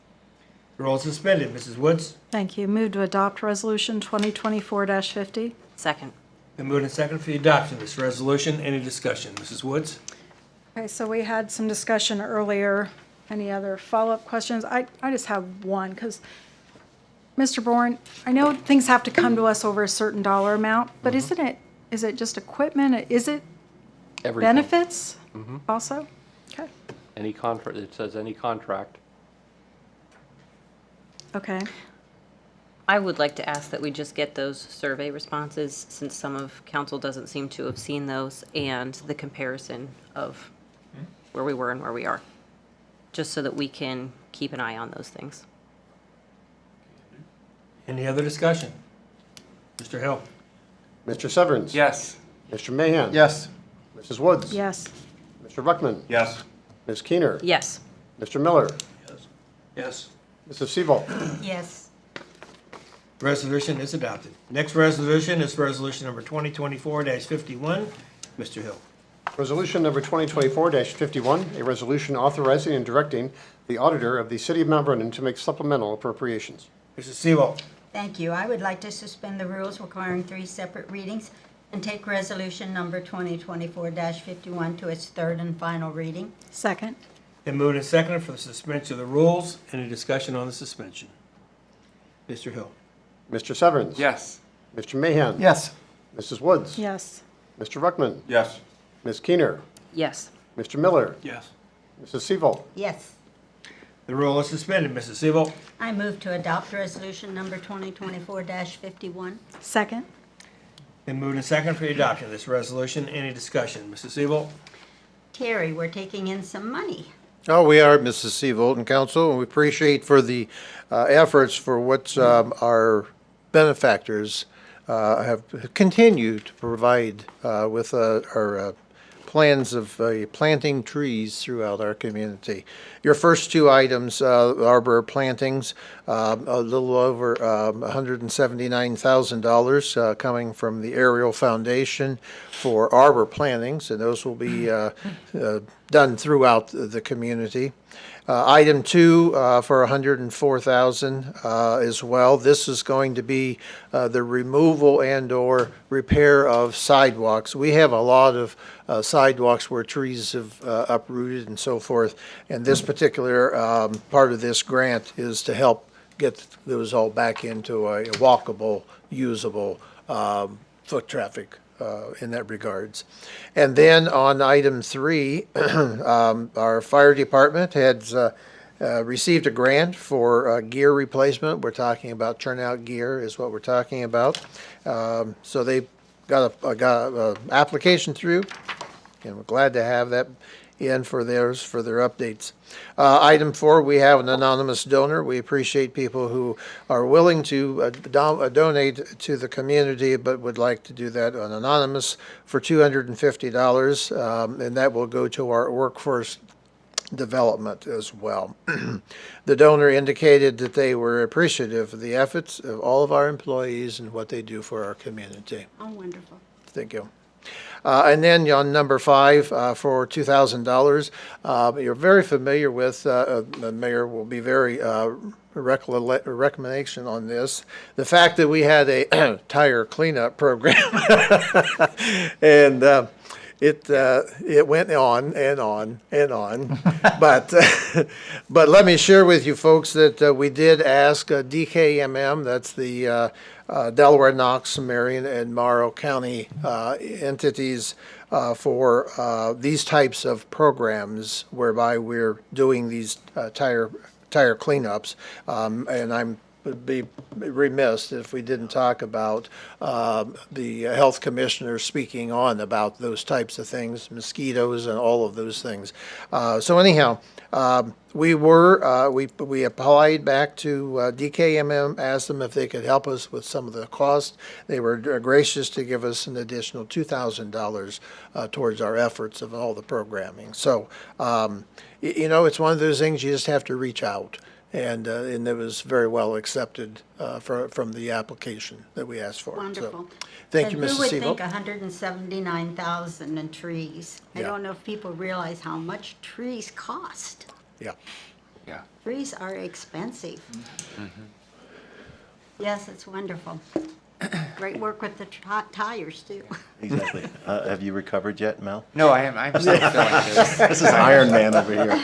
Rules suspended. Mrs. Woods. Thank you. Move to adopt Resolution 2024-50. Second. Been moved and seconded for the adoption of this resolution. Any discussion? Mrs. Woods. Okay, so we had some discussion earlier. Any other follow-up questions? I just have one, because, Mr. Bourne, I know things have to come to us over a certain dollar amount, but is it just equipment? Is it Everything. benefits also? Okay, Any contract, it says any contract. okay. I would like to ask that we just get those survey responses, since some of council doesn't seem to have seen those, and the comparison of where we were and where we are, just so that we can keep an eye on those things. Any other discussion? Mr. Hill. Mr. Severns. Yes. Mr. Mahan. Yes. Mrs. Woods. Yes. Mr. Ruckman. Yes. Ms. Keener. Yes. Mr. Miller. Yes. Mrs. Seaval. Yes. Resolution is adopted. Next resolution is resolution number 2024-51. Mr. Hill. Resolution number 2024-51, a resolution authorizing and directing the auditor of the City of Mount Vernon to make supplemental appropriations. Mrs. Seawold. Thank you. I would like to suspend the rules requiring 3 separate readings and take resolution number 2024-51 to its third and final reading. Second. Been moved and seconded for the suspension of the rules. Any discussion on the suspension? Mr. Hill. Mr. Severns. Yes. Mr. Mahan. Yes. Mrs. Woods. Yes. Mr. Ruckman. Yes. Ms. Keener. Yes. Mr. Miller. Yes. Mrs. Seawold. Yes. The rule is suspended. Mrs. Seawold. I move to adopt resolution number 2024-51. Second. Been moved and seconded for the adoption of this resolution. Any discussion? Mrs. Seawold. Terry, we're taking in some money. Oh, we are, Mrs. Seavolt and Council, and we appreciate for the efforts for what our benefactors have continued to provide with our plans of planting trees throughout our community. Your first 2 items, arbor plantings, a little over $179,000 coming from the Ariel Foundation for arbor plantings, and those will be done throughout the community. Item 2 for $104,000 as well. This is going to be the removal and/or repair of sidewalks. We have a lot of sidewalks where trees have uprooted and so forth, and this particular part of this grant is to help get those all back into a walkable, usable foot traffic in that regards. And then on item 3, our fire department has received a grant for gear replacement. We're talking about turnout gear is what we're talking about. So they got a application through, and we're glad to have that in for their updates. Item 4, we have an anonymous donor. We appreciate people who are willing to donate to the community, but would like to do that on anonymous for $250, and that will go to our workforce development as well. The donor indicated that they were appreciative of the efforts of all of our employees and what they do for our community. Oh, wonderful. Thank you. And then on number 5 for $2,000, you're very familiar with, the mayor will be very recommendation on this, the fact that we had a tire cleanup program. And it went on and on and on. But let me share with you folks that we did ask DKMM, that's the Delaware, Knox, Marion, and Morrow County entities for these types of programs whereby we're doing these tire cleanups. And I'm would be remiss if we didn't talk about the health commissioner speaking on about those types of things, mosquitoes and all of those things. So anyhow, we applied back to DKMM, asked them if they could help us with some of the cost. They were gracious to give us an additional $2,000 towards our efforts of all the programming. So, you know, it's one of those things you just have to reach out. And it was very well accepted from the application that we asked for. Wonderful. So, thank you, And Mrs. who would Seavolt. think 179,000 in trees? I Yeah. don't know if people realize how much trees cost. Yeah. Yeah. Trees are expensive. Yes, it's wonderful. Great work with the tires, too. Exactly. Have you recovered yet, Mel? No, I'm still feeling this. This is Iron Man over here.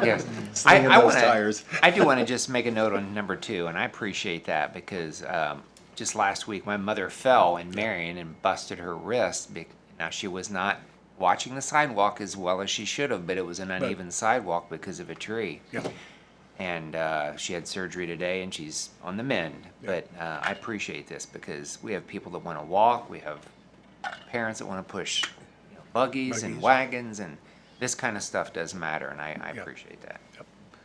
Yes. Slinging those tires. I do want to just make a note on number 2, and I appreciate that because just last week my mother fell in Marion and busted her wrist. Now she was not watching the sidewalk as well as she should have, but it was an uneven sidewalk because of a tree. Yeah. And she had surgery today, and she's on the mend. But I appreciate this because we have people that want to walk. We have parents that want to push buggies and wagons, and this kind of stuff does matter, and I appreciate that.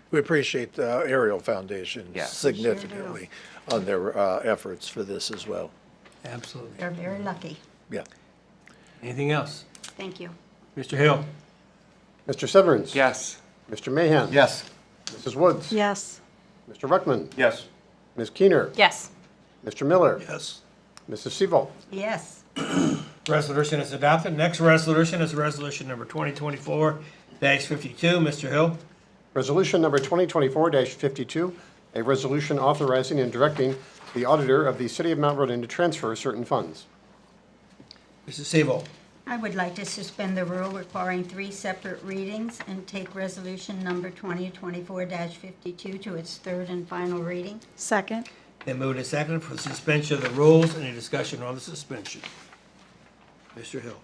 We appreciate the Ariel Foundation Yeah. significantly on their efforts for this as well. Absolutely. They're very lucky. Yeah. Anything else? Thank you. Mr. Hill. Mr. Severns. Yes. Mr. Mahan. Yes. Mrs. Woods. Yes. Mr. Ruckman. Yes. Ms. Keener. Yes. Mr. Miller. Yes. Mrs. Seavolt. Yes. Resolution is adopted. Next resolution is resolution number 2024-52. Mr. Hill. Resolution number 2024-52, a resolution authorizing and directing the auditor of the City of Mount Vernon to transfer certain funds. Mrs. Seabold. I would like to suspend the rule requiring 3 separate readings and take resolution number 2024-52 to its third and final reading. Second. Then moved and seconded for suspension of the rules. Any discussion on the suspension? Mr. Hill.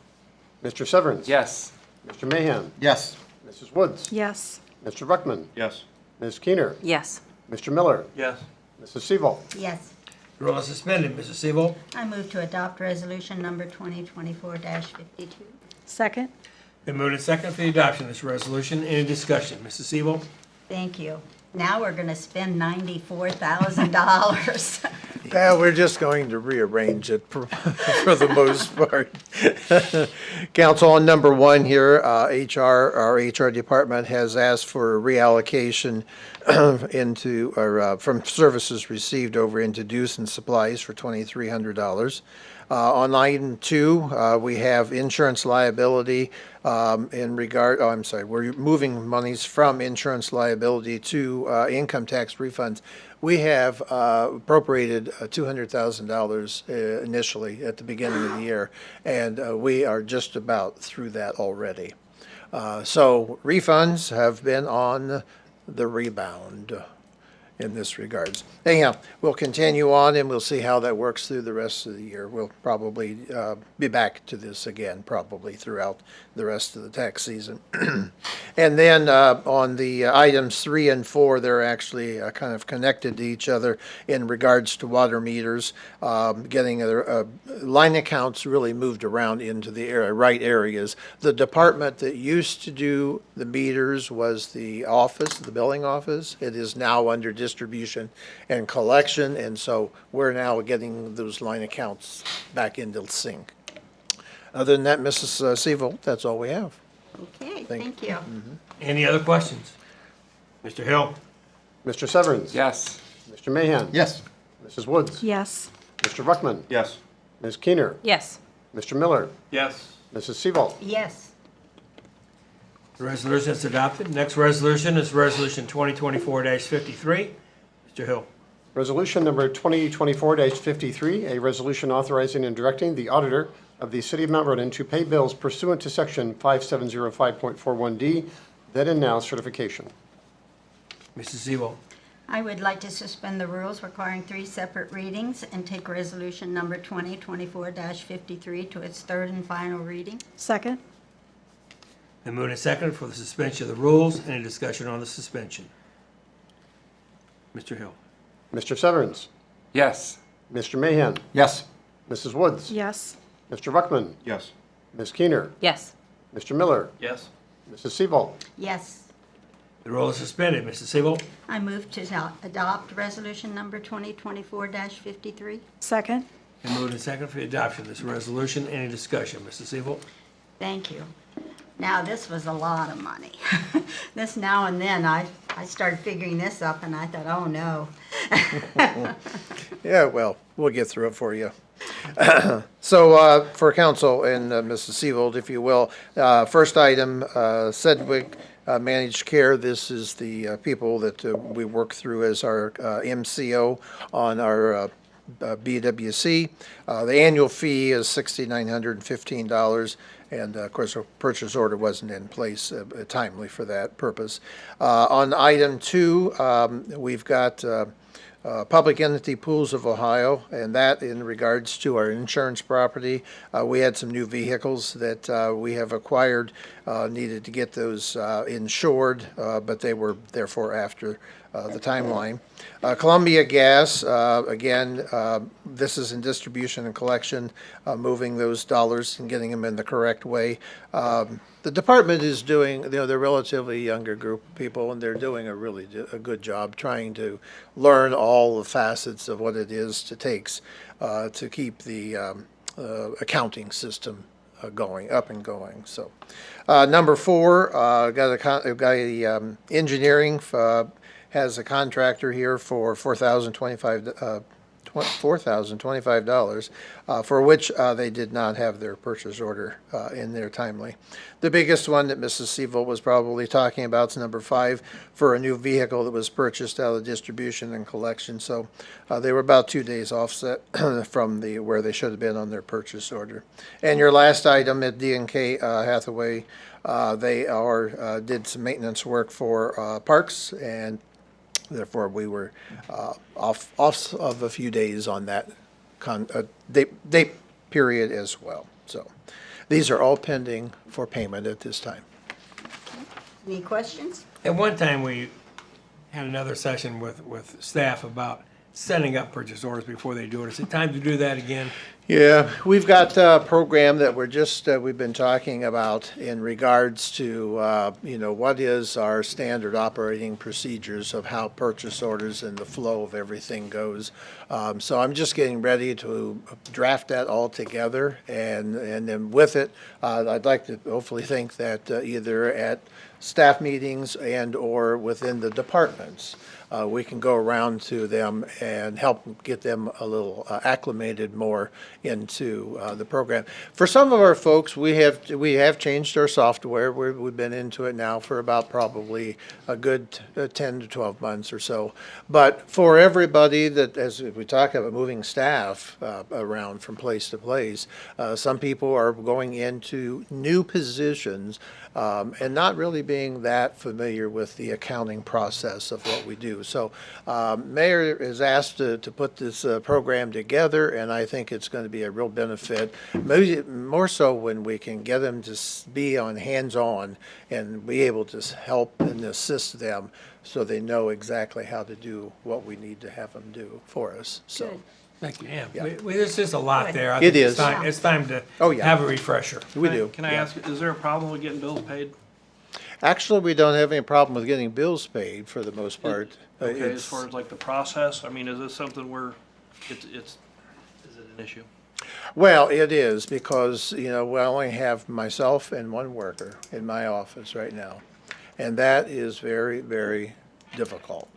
Mr. Severns. Yes. Mr. Mahan. Yes. Mrs. Woods. Yes. Mr. Ruckman. Yes. Ms. Keener. Yes. Mr. Miller. Yes. Mrs. Seabold. Yes. The rule is suspended. Mrs. Seabold. I move to adopt resolution number 2024-52. Second. Then moved and seconded for the adoption of this resolution. Any discussion? Mrs. Seabold. Thank you. Now we're going to spend $94,000. Yeah, we're just going to rearrange it for the most part. Council, on number 1 here, our HR department has asked for a reallocation into, or from services received over into dues and supplies for $2,300. On item 2, we have insurance liability we're moving monies from insurance liability to income tax refunds. We have appropriated $200,000 initially at the beginning of the year, and we are just about through that already. So refunds have been on the rebound in this regards. Anyhow, we'll continue on and we'll see how that works through the rest of the year. We'll probably be back to this again, probably throughout the rest of the tax season. And then on the items 3 and 4, they're actually kind of connected to each other in regards to water meters. Getting line accounts really moved around into the right areas. The department that used to do the meters was the office, the billing office. It is now under distribution and collection, and so we're now getting those line accounts back into sync. Other than that, Mrs. Seabold, that's all we have. Okay, thank you. Any other questions? Mr. Hill. Mr. Severns. Yes. Mr. Mahan. Yes. Mrs. Woods. Yes. Mr. Ruckman. Yes. Ms. Keener. Yes. Mr. Miller. Yes. Mrs. Seabold. Yes. The resolution is adopted. Next resolution is resolution 2024-53. Mr. Hill. Resolution number 2024-53, a resolution authorizing and directing the auditor of the City of Mount Vernon to pay bills pursuant to Section 5705.41D, then and now certification. Mrs. Seabold. I would like to suspend the rules requiring 3 separate readings and take resolution number 2024-53 to its third and final reading. Second. Then moved and seconded for the suspension of the rules. Any discussion on the suspension? Mr. Hill. Mr. Severns. Yes. Mr. Mahan. Yes. Mrs. Woods. Yes. Mr. Ruckman. Yes. Ms. Keener. Yes. Mr. Miller. Yes. Mrs. Seabold. Yes. The rule is suspended. Mrs. Seabold. I move to adopt resolution number 2024-53. Second. Then moved and seconded for the adoption of this resolution. Any discussion? Mrs. Seabold. Thank you. Now, this was a lot of money. This now and then, I started figuring this up and I thought, oh no. Yeah, well, we'll get through it for you. So for council and Mrs. Seabold, if you will, first item, Sedgwick Managed Care. This is the people that we work through as our MCO on our BWC. The annual fee is $6,915. And of course, a purchase order wasn't in place timely for that purpose. On item 2, we've got Public Entity Pools of Ohio, and that in regards to our insurance property. We had some new vehicles that we have acquired, needed to get those insured, but they were therefore after the timeline. Columbia Gas, again, this is in distribution and collection, moving those dollars and getting them in the correct way. The department is doing, they're a relatively younger group of people, and they're doing a really good job trying to learn all the facets of what it is it takes to keep the accounting system up and going. So, number 4, got a engineering. Has a contractor here for $4,025 $4,025, for which they did not have their purchase order in there timely. The biggest one that Mrs. Seville was probably talking about is number 5 for a new vehicle that was purchased out of distribution and collection. So they were about 2 days offset from where they should have been on their purchase order. And your last item at D&K Hathaway, they did some maintenance work for parks, and therefore we were off of a few days on that date period as well. So these are all pending for payment at this time. Any questions? At one time, we had another session with staff about setting up purchase orders before they do it. Is it time to do that again? Yeah, we've got a program that we've been talking about in regards to, what is our standard operating procedures of how purchase orders and the flow of everything goes. So I'm just getting ready to draft that all together, and then with it, I'd like to hopefully think that either at staff meetings and or within the departments, we can go around to them and help get them a little acclimated more into the program. For some of our folks, we have changed our software. We've been into it now for about probably a good 10 to 12 months or so. But for everybody that, as we talk about moving staff around from place to place, some people are going into new positions and not really being that familiar with the accounting process of what we do. So Mayor is asked to put this program together, and I think it's going to be a real benefit, maybe more so when we can get them to be on hands-on and be able to help and assist them so they know exactly how to do what we need to have them do for us. So. Good. Thank you. Yeah, Yeah. there's just a lot Good. there. I It think is. It's time to yeah. have a refresher. We do. Can I ask, is there a problem with getting bills paid? Actually, we don't have any problem with getting bills paid for the most part. Okay, as It's- far as like the process, I mean, is this something where is it an issue? Well, it is because, we only have myself and one worker in my office right now. And that is very, very difficult.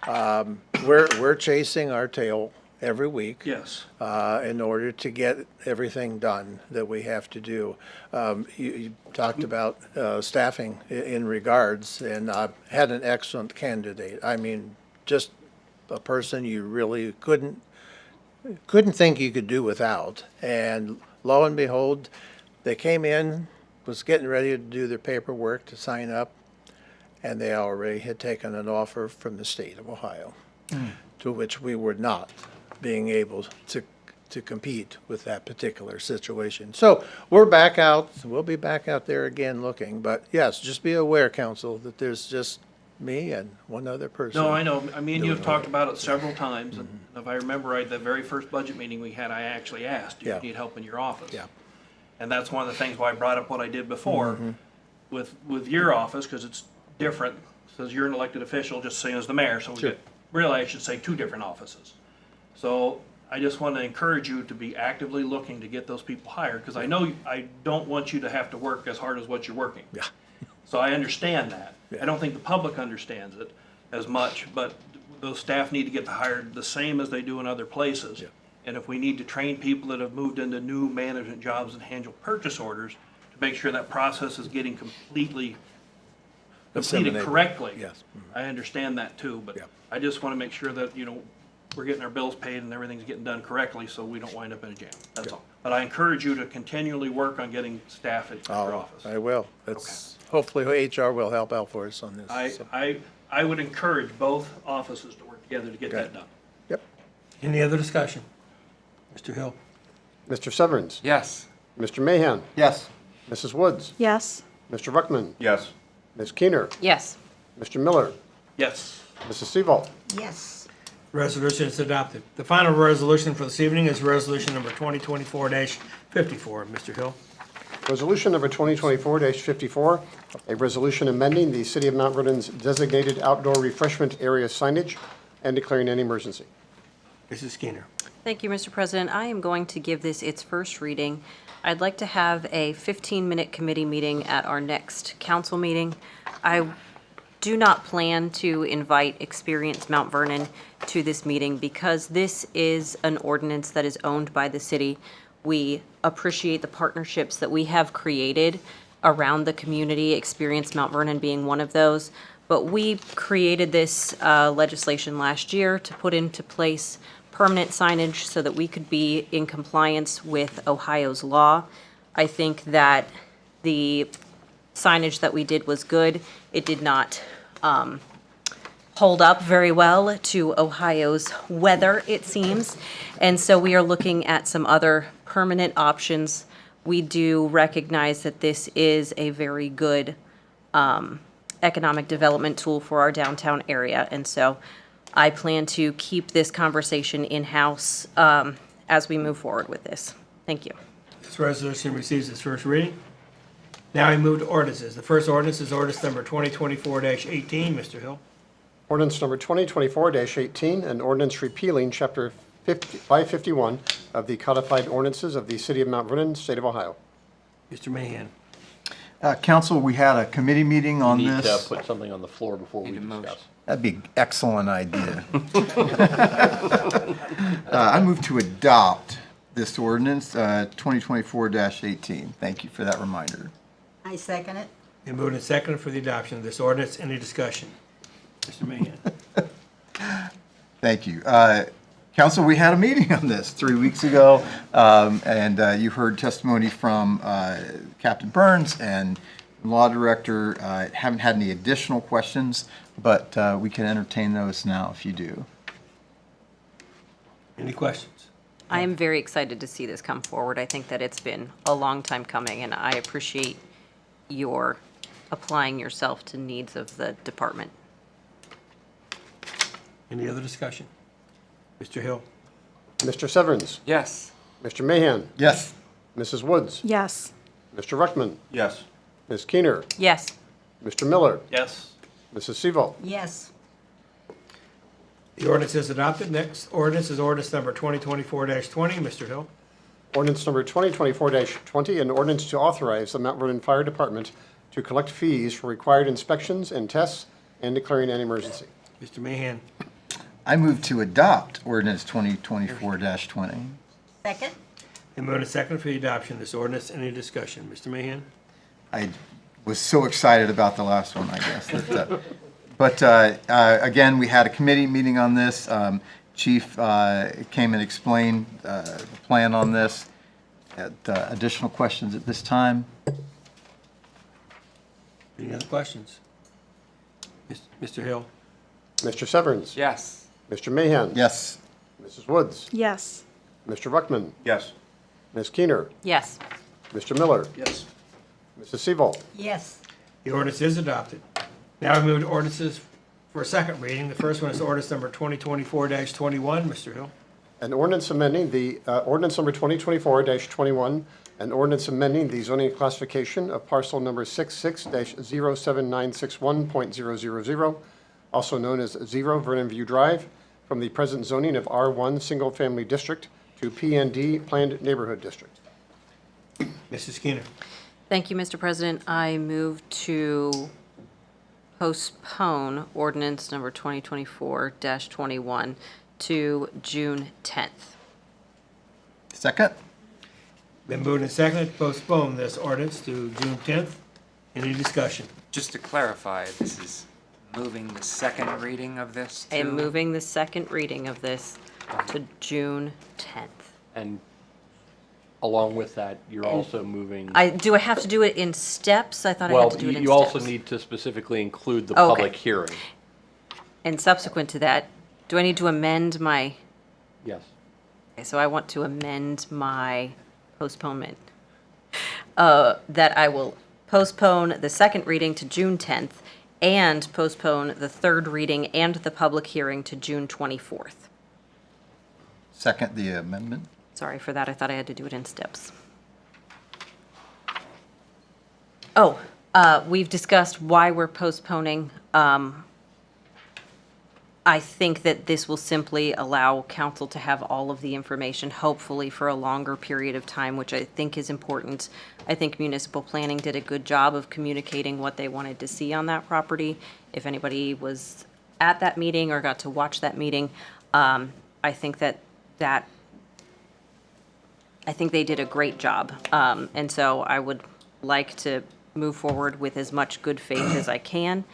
We're chasing our tail every week. Yes. In order to get everything done that we have to do. You talked about staffing in regards, and I've had an excellent candidate. I mean, just a person you really couldn't think you could do without. And lo and behold, they came in, was getting ready to do their paperwork to sign up, and they already had taken an offer from the state of Ohio, to which we were not being able to compete with that particular situation. So we're back out, we'll be back out there again looking, but yes, just be aware, council, that there's just me and one other person. No, I know. I mean, you have doing talked it. about it several times, and if I remember right, the very first budget meeting we had, I actually asked, do you Yeah. need help in your office? Yeah. And that's one of the things why I brought up what I did before with your office, because it's different, because you're an elected official, just same as the mayor, so we Sure. get, really, I should say, 2 different offices. So I just want to encourage you to be actively looking to get those people hired, because I know I don't want you to have to work as hard as what you're working. Yeah. So I understand that. Yeah. I don't think the public understands it as much, but those staff need to get hired the same as they do in other places. Yeah. And if we need to train people that have moved into new management jobs and handle purchase orders to make sure that process is getting completed Disseminated. correctly. Yes. I understand that too, but Yeah. I just want to make sure that, we're getting our bills paid and everything's getting done correctly so we don't wind up in a jam. That's all. But I encourage you to continually work on getting staff at your Oh, office. I will. Hopefully HR will help out for us on this. so. I would encourage both offices to work together to get that done. Yep. Any other discussion? Mr. Hill? Mr. Severns? Yes. Mr. Mahan? Yes. Mrs. Woods? Yes. Mr. Ruckman? Yes. Ms. Keener? Yes. Mr. Miller? Yes. Mrs. Seaval? Yes. Resolution is adopted. The final resolution for this evening is resolution number 2024-54. Mr. Hill? Resolution number 2024-54, a resolution amending the City of Mount Vernon's designated outdoor refreshment area signage and declaring an emergency. Mrs. Skinner? Thank you, Mr. President. I am going to give this its first reading. I'd like to have a 15-minute committee meeting at our next council meeting. I do not plan to invite experienced Mount Vernon to this meeting because this is an ordinance that is owned by the city. We appreciate the partnerships that we have created around the community, Experience Mount Vernon being one of those. But we created this legislation last year to put into place permanent signage so that we could be in compliance with Ohio's law. I think that the signage that we did was good. It did not hold up very well to Ohio's weather, it seems. And so we are looking at some other permanent options. We do recognize that this is a very good economic development tool for our downtown area. And so I plan to keep this conversation in-house as we move forward with this. Thank you. This resolution receives its first reading. Now we move to ordinances. The first ordinance is ordinance number 2024-18. Mr. Hill. Ordinance number 2024-18, an ordinance repealing Chapter 551 of the codified ordinances of the City of Mount Vernon, State of Ohio. Mr. Mahan. Council, we had a committee meeting on We need to this. put something on the floor before we discuss. That'd be an excellent idea. I move to adopt this ordinance, 2024-18. Thank you for that reminder. I second it. Been moved and seconded for the adoption of this ordinance. Any discussion? Mr. Mahan. Thank you. Council, we had a meeting on this 3 weeks ago, and you heard testimony from Captain Burns and Law Director. Haven't had any additional questions, but we can entertain those now if you do. Any questions? I am very excited to see this come forward. I think that it's been a long time coming, and I appreciate your applying yourself to needs of the department. Any other discussion? Mr. Hill. Mr. Severns. Yes. Mr. Mahan. Yes. Mrs. Woods. Yes. Mr. Ruckman. Yes. Ms. Keener. Yes. Mr. Miller. Yes. Mrs. Seval. Yes. The ordinance is adopted. Next ordinance is ordinance number 2024-20. Mr. Hill. Ordinance number 2024-20, an ordinance to authorize the Mount Vernon Fire Department to collect fees for required inspections and tests and declaring an emergency. Mr. Mahan. I move to adopt ordinance 2024-20. Second? Been moved and seconded for the adoption of this ordinance. Any discussion? Mr. Mahan. I was so excited about the last one, I guess. But again, we had a committee meeting on this. Chief came and explained the plan on this. Additional questions at this time? Any other questions? Mr. Hill. Mr. Severns. Yes. Mr. Mahan. Yes. Mrs. Woods. Yes. Mr. Ruckman. Yes. Ms. Keener. Yes. Mr. Miller. Yes. Mrs. Seval. Yes. The ordinance is adopted. Now we move to ordinances for a second reading. The first one is ordinance number 2024-21. Mr. Hill. An ordinance amending the, ordinance number 2024-21, an ordinance amending the zoning classification of parcel number 66-07961.000, also known as 0 Vernon View Drive, from the present zoning of R1 Single Family District to PND Planned Neighborhood District. Mrs. Keener. Thank you, Mr. President. I move to postpone ordinance number 2024-21 to June 10th. Second? Been moved and seconded to postpone this ordinance to June 10th. Any discussion? Just to clarify, this is moving the second reading of this to? I am moving the second reading of this to June 10th. And along with that, you're also moving. Do I have to do it in steps? I thought I Well, had to do it in you steps. also need to specifically include the Okay. public hearing. And subsequent to that, do I need to amend my, Yes. okay, so I want to amend my postponement. That I will postpone the second reading to June 10th and postpone the third reading and the public hearing to June 24th. Second the amendment? Sorry for that. I thought I had to do it in steps. Oh, we've discussed why we're postponing. I think that this will simply allow council to have all of the information, hopefully for a longer period of time, which I think is important. I think municipal planning did a good job of communicating what they wanted to see on that property. If anybody was at that meeting or got to watch that meeting, I think that I think they did a great job. And so I would like to move forward with as much good faith as I can.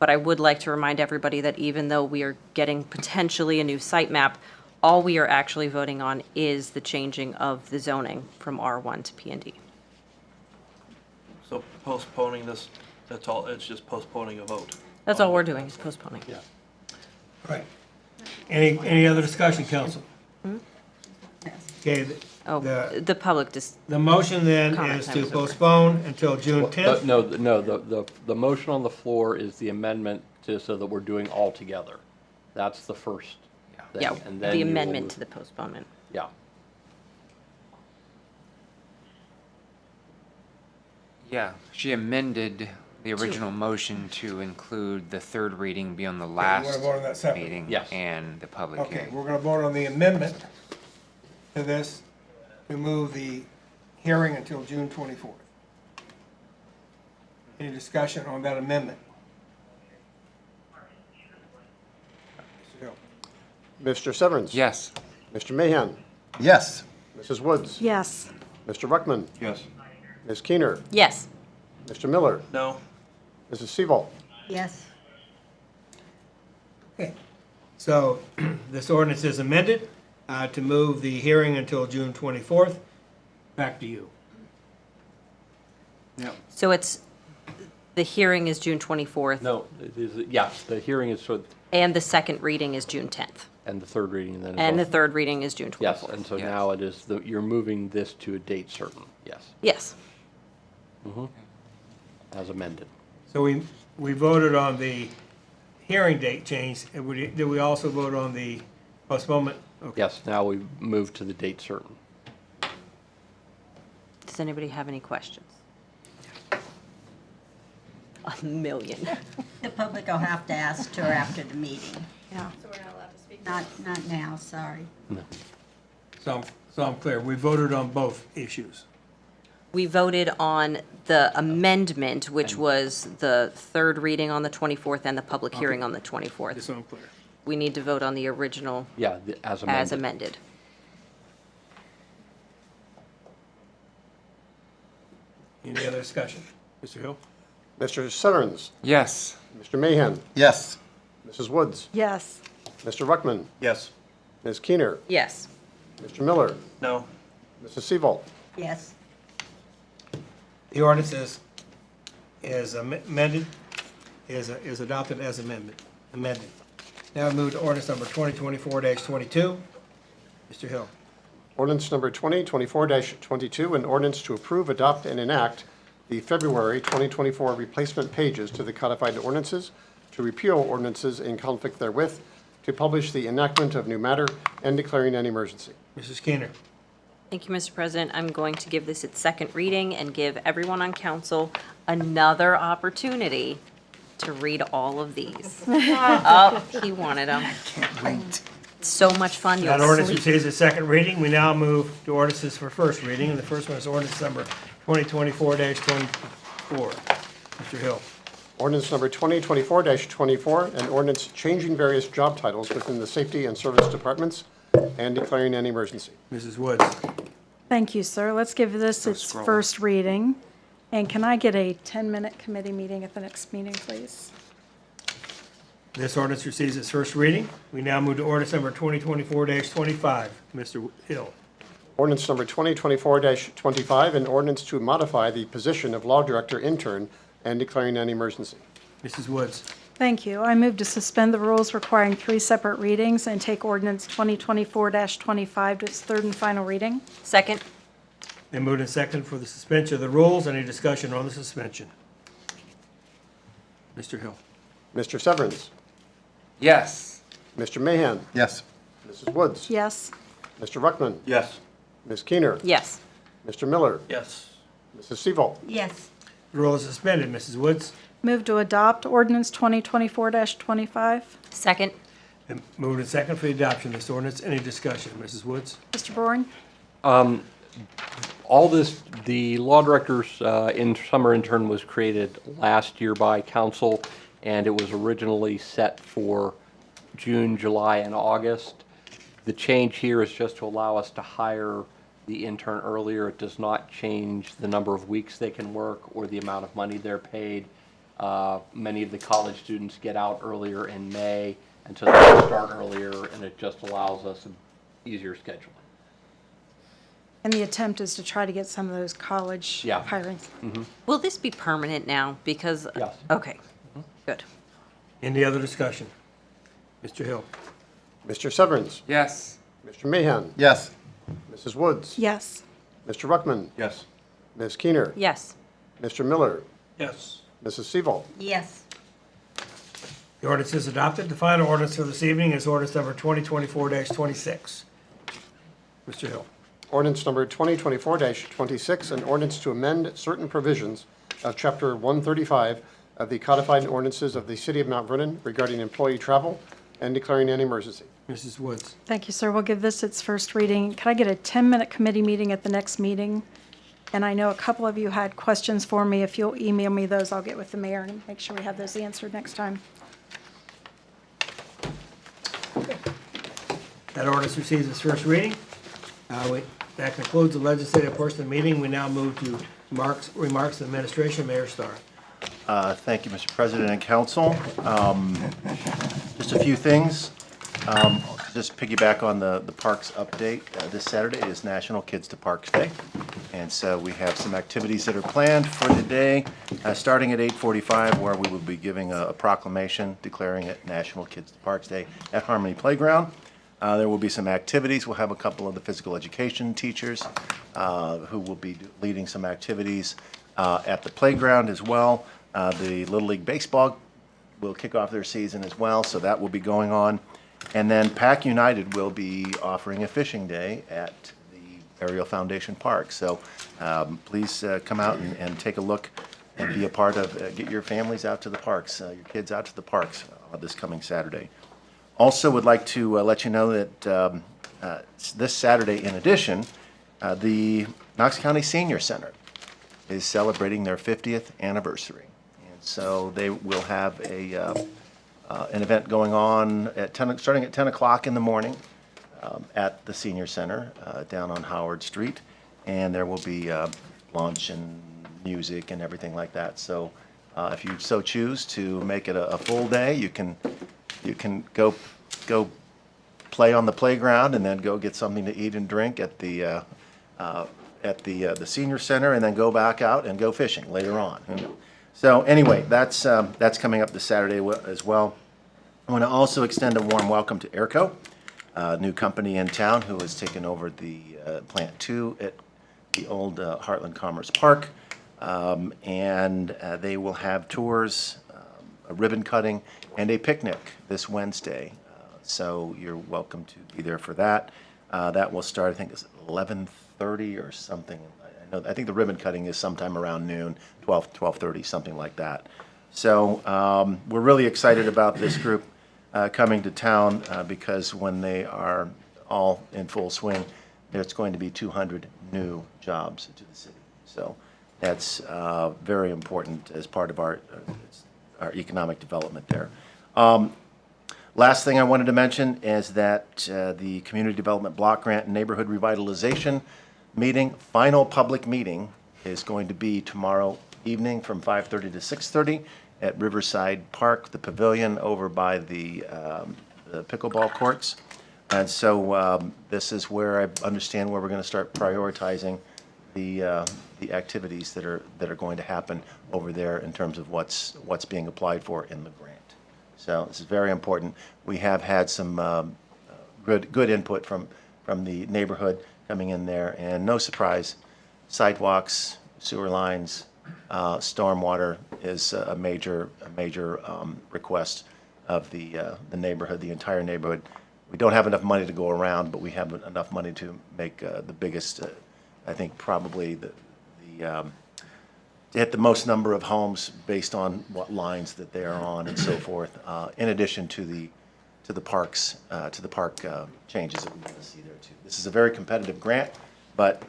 But I would like to remind everybody that even though we are getting potentially a new site map, all we are actually voting on is the changing of the zoning from R1 to P&D. So postponing this, that's all, it's just postponing a vote. That's all we're doing, is postponing. Yeah. Right. Any other discussion, council? Okay, Oh, the public just. the motion then Comment is time to is over. postpone until June 10th. No, the motion on the floor is the amendment to, so that we're doing all together. That's the first thing. Yeah, and then the you will amendment move- to the postponement. Yeah. Yeah, she amended the original motion to include the third reading be on the last vote on that separately? meeting Yes. and the public Okay, hearing. we're gonna vote on the amendment to this, to move the hearing until June 24th. Any discussion on that amendment? Mr. Hill? Mr. Severns? Yes. Mr. Mahan? Yes. Mrs. Woods? Yes. Mr. Ruckman? Yes. Ms. Keener? Yes. Mr. Miller? No? Mrs. Seaval? Yes. Okay, so this ordinance is amended to move the hearing until June 24th. Back to you. So it's, the hearing is June 24th. No, it is, yes, the hearing is, so, And the second reading is June 10th. and the third reading then is. And the also- third reading is June 24th. Yes, and so Yes. now it is, you're moving this to a date certain, yes, Yes. as amended. So we voted on the hearing date change. And did we also vote on the postponement? Okay. Yes, now we move to the date certain. Does anybody have any questions? A million. The public will have to ask her after the meeting. Yeah. So we're not allowed to speak? Not now, sorry. So I'm clear. We voted on both issues. We voted on the amendment, which was the third reading on the 24th and the public hearing on the 24th. Just so I'm clear. We need to vote on the original Yeah, as amended. as amended. Any other discussion? Mr. Hill? Mr. Severns? Yes. Mr. Mahan? Yes. Mrs. Woods? Yes. Mr. Ruckman? Yes. Ms. Keener? Yes. Mr. Miller? No? Mrs. Seaval? Yes. The ordinance is amended, is adopted as amended. Now we move to ordinance number 2024-22. Mr. Hill. Ordinance number 2024-22, an ordinance to approve, adopt, and enact the February 2024 replacement pages to the codified ordinances, to repeal ordinances in conflict therewith, to publish the enactment of new matter, and declaring an emergency. Mrs. Keener. Thank you, Mr. President. I'm going to give this its second reading and give everyone on council another opportunity to read all of these. Oh, he wanted them. Can't wait. So much fun. That You'll ordinance sleep. receives its second reading. We now move to ordinances for first reading, and the first one is ordinance number 2024-24. Mr. Hill. Ordinance number 2024-24, an ordinance changing various job titles within the safety and service departments and declaring an emergency. Mrs. Woods. Thank you, sir. Let's give this its first reading. And can I get a 10-minute committee meeting at the next meeting, please? This ordinance receives its first reading. We now move to ordinance number 2024-25. Mr. Hill. Ordinance number 2024-25, an ordinance to modify the position of law director intern and declaring an emergency. Mrs. Woods. Thank you. I move to suspend the rules requiring 3 separate readings and take ordinance 2024-25 to its third and final reading. Second. Then moved and second for the suspension of the rules. Any discussion on the suspension? Mr. Hill. Mr. Severns? Yes. Mr. Mahan? Yes. Mrs. Woods? Yes. Mr. Ruckman? Yes. Ms. Keener? Yes. Mr. Miller? Yes. Mrs. Seaval? Yes. The rule is suspended. Mrs. Woods. Move to adopt ordinance 2024-25. Second. And moved and second for the adoption of this ordinance. Any discussion? Mrs. Woods? Mr. Bourne? All this, the law director's summer intern was created last year by council, and it was originally set for June, July, and August. The change here is just to allow us to hire the intern earlier. It does not change the number of weeks they can work or the amount of money they're paid. Many of the college students get out earlier in May, and so they start earlier, and it just allows us an easier schedule. And the attempt is to try to get some of those college Yeah. hirings. Will this be permanent now? Because, Yes. okay, good. Any other discussion? Mr. Hill? Mr. Severns? Yes. Mr. Mahan? Yes. Mrs. Woods? Yes. Mr. Ruckman? Yes. Ms. Keener? Yes. Mr. Miller? Yes. Mrs. Seaval? Yes. The ordinance is adopted. The final ordinance for this evening is ordinance number 2024-26. Mr. Hill? Ordinance number 2024-26, an ordinance to amend certain provisions of Chapter 135 of the codified ordinances of the City of Mount Vernon regarding employee travel and declaring an emergency. Mrs. Woods? Thank you, sir. We'll give this its first reading. Can I get a 10-minute committee meeting at the next meeting? And I know a couple of you had questions for me. If you'll email me those, I'll get with the mayor and make sure we have those answered next time. That ordinance receives its first reading. That concludes the legislative portion of the meeting. We now move to remarks of the administration. Mayor Starr. Thank you, Mr. President and Council. Just a few things. Just piggyback on the parks update. This Saturday is National Kids to Parks Day. And so we have some activities that are planned for today, starting at 8:45, where we will be giving a proclamation declaring it National Kids to Parks Day at Harmony Playground. There will be some activities. We'll have a couple of the physical education teachers who will be leading some activities at the playground as well. The Little League Baseball will kick off their season as well, so that will be going on. And then Pack United will be offering a fishing day at the Ariel Foundation Park. So please come out and take a look and be a part of, get your families out to the parks, your kids out to the parks this coming Saturday. Also would like to let you know that this Saturday, in addition, the Knox County Senior Center is celebrating their 50th anniversary. And so they will have an event going on at starting at 10 o'clock in the morning at the Senior Center down on Howard Street. And there will be lunch and music and everything like that. So if you so choose to make it a full day, you can go play on the playground and then go get something to eat and drink at the senior center, and then go back out and go fishing later on. So anyway, that's coming up this Saturday as well. I want to also extend a warm welcome to Airco, a new company in town who has taken over the Plant 2 at the old Heartland Commerce Park, and they will have tours, a ribbon cutting, and a picnic this Wednesday. So you're welcome to be there for that. That will start, I think it's 11:30 or something. I think the ribbon cutting is sometime around noon, 12:30, something like that. So we're really excited about this group coming to town because when they are all in full swing, there's going to be 200 new jobs to the city. So that's very important as part of our economic development there. Last thing I wanted to mention is that the Community Development Block Grant and Neighborhood Revitalization meeting, final public meeting, is going to be tomorrow evening from 5:30 to 6:30 at Riverside Park, the pavilion over by the pickleball courts. And so this is where I understand where we're going to start prioritizing the activities that are going to happen over there in terms of what's being applied for in the grant. So this is very important. We have had some good input from the neighborhood coming in there, and no surprise, sidewalks, sewer lines, stormwater is a major request of the neighborhood, the entire neighborhood. We don't have enough money to go around, but we have enough money to make the biggest, I think probably hit the most number of homes based on what lines that they are on and so forth, in addition to the park changes that we want to see there too. This is a very competitive grant, but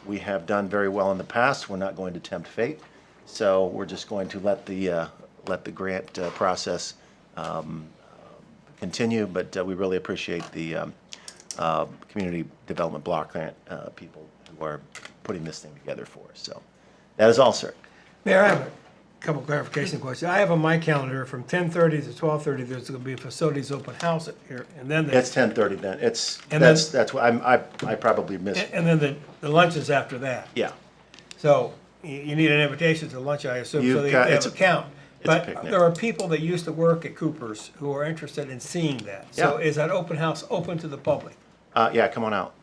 we have done very well in the past. We're not going to tempt fate, so we're just going to let the grant process continue. But we really appreciate the community development block grant people who are putting this thing together for us. So that is all, sir. Mayor, I have a couple clarification questions. I have on my calendar from 10:30 to 12:30, there's going to be a facilities open house here, and then It's 10:30 then. And That's what I probably missed. and then the lunch is after that. Yeah. So you need an invitation to lunch, I assume, so You've they got- have it's a a- count. it's a But picnic. there are people that used to work at Cooper's who are interested in seeing that. So Yeah. is that open house open to the public? Yeah, come on out.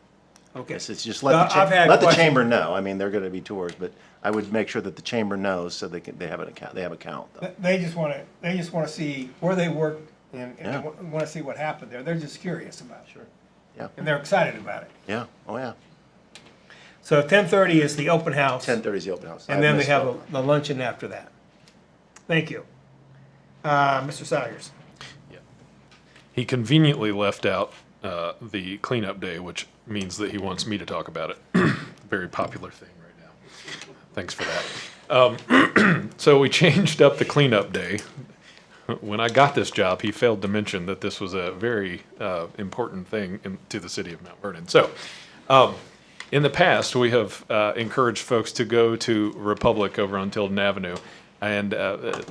Okay. It's just No, I've had let the questions. chamber know. I mean, there are going to be tours, but I would make sure that the chamber knows so they have an account. They have a count though. They just want to see where they work and Yeah. want to see what happened there. They're just curious about it. Sure. Yeah. And they're excited about it. Yeah. Oh yeah. So 10:30 is the open house. 10:30 is the open house. I And then they have misspoke. the luncheon after that. Thank you. Mr. Salyers. He conveniently left out the cleanup day, which means that he wants me to talk about it. Very popular thing right now. Thanks for that. So we changed up the cleanup day. When I got this job, he failed to mention that this was a very important thing to the city of Mount Vernon. So in the past, we have encouraged folks to go to Republic over on Tilden Avenue. And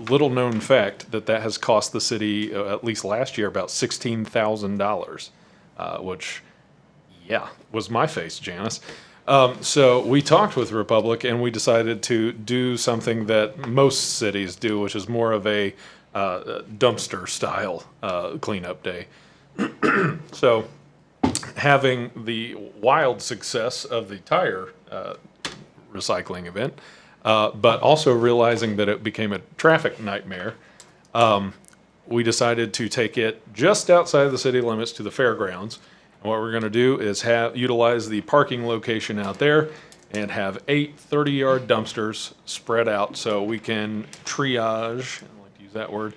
little known fact that has cost the city, at least last year, about $16,000, which, yeah, was my face, Janice. So we talked with Republic and we decided to do something that most cities do, which is more of a dumpster style cleanup day. So having the wild success of the tire recycling event, but also realizing that it became a traffic nightmare, we decided to take it just outside of the city limits to the fairgrounds. And what we're going to do is utilize the parking location out there and have 8 30-yard dumpsters spread out so we can triage, I like to use that word,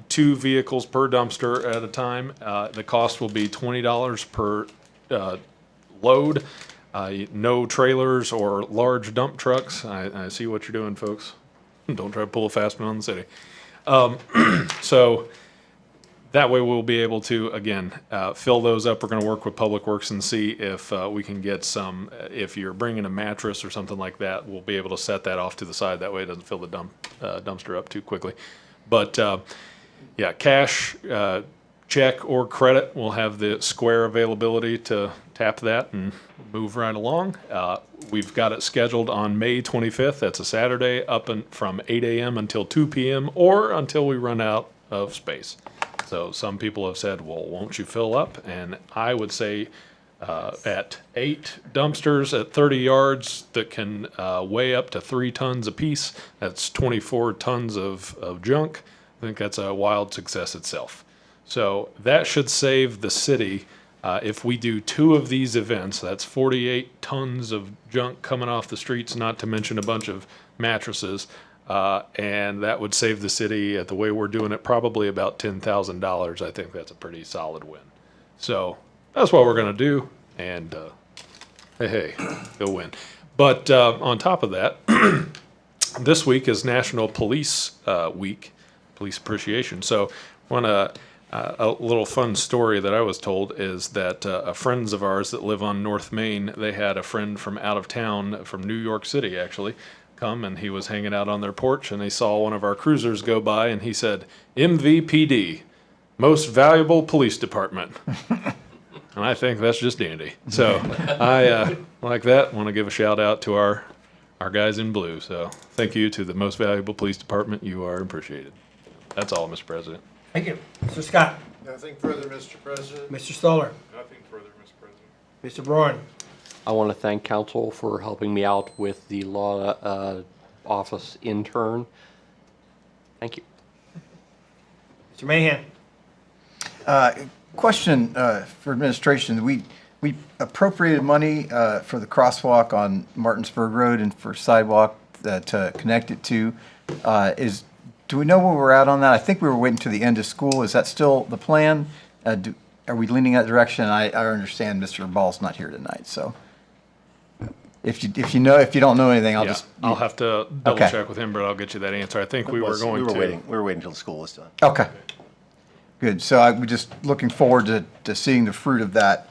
2 vehicles per dumpster at a time. The cost will be $20 per load. No trailers or large dump trucks. I see what you're doing, folks. Don't try to pull a fast one on the city. So that way we'll be able to, again, fill those up. We're going to work with Public Works and see if we can get some, if you're bringing a mattress or something like that, we'll be able to set that off to the side. That way it doesn't fill the dumpster up too quickly. But yeah, cash, check, or credit, we'll have the Square availability to tap that and move right along. We've got it scheduled on May 25th. That's a Saturday, from 8 a.m. until 2 p.m. or until we run out of space. So some people have said, well, won't you fill up? And I would say at 8 dumpsters at 30 yards that can weigh up to 3 tons apiece, that's 24 tons of junk. I think that's a wild success itself. So that should save the city, if we do 2 of these events, that's 48 tons of junk coming off the streets, not to mention a bunch of mattresses. And that would save the city, at the way we're doing it, probably about $10,000. I think that's a pretty solid win. So that's what we're going to do. And hey, go win. But on top of that, this week is National Police Week, Police Appreciation. So a little fun story that I was told is that friends of ours that live on North Main, they had a friend from out of town, from New York City actually, come, and he was hanging out on their porch and they saw one of our cruisers go by and he said, MVPD, Most Valuable Police Department. And I think that's just dandy. So I, like that, want to give a shout out to our guys in blue. So thank you to the Most Valuable Police Department. You are appreciated. That's all, Mr. President. Thank you. Mr. Scott. Nothing further, Mr. President. Mr. Stoller. Nothing further, Mr. President. Mr. Braun. I want to thank council for helping me out with the law office intern. Thank you. Mr. Mahan. Question for administration. We appropriated money for the crosswalk on Martinsburg Road and for sidewalk to connect it to. Do we know where we're at on that? I think we were waiting to the end of school. Is that still the plan? Are we leaning that direction? I understand Mr. Ball's not here tonight, so if you don't know anything, Yeah, I'll have to double check with him, but I'll get you that answer. I think we were going to. We were waiting until school was done. Okay. Good. So I'm just looking forward to seeing the fruit of that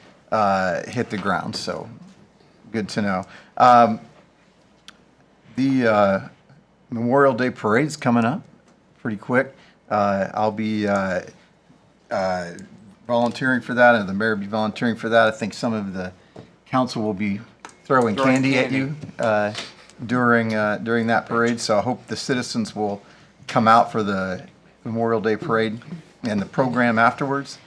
hit the ground. So good to know. The Memorial Day parade's coming up pretty quick. I'll be volunteering for that, and the mayor will be volunteering for that. I think some of the council will be throwing candy at you during that parade. So I hope the citizens will come out for the Memorial Day parade and the program afterwards.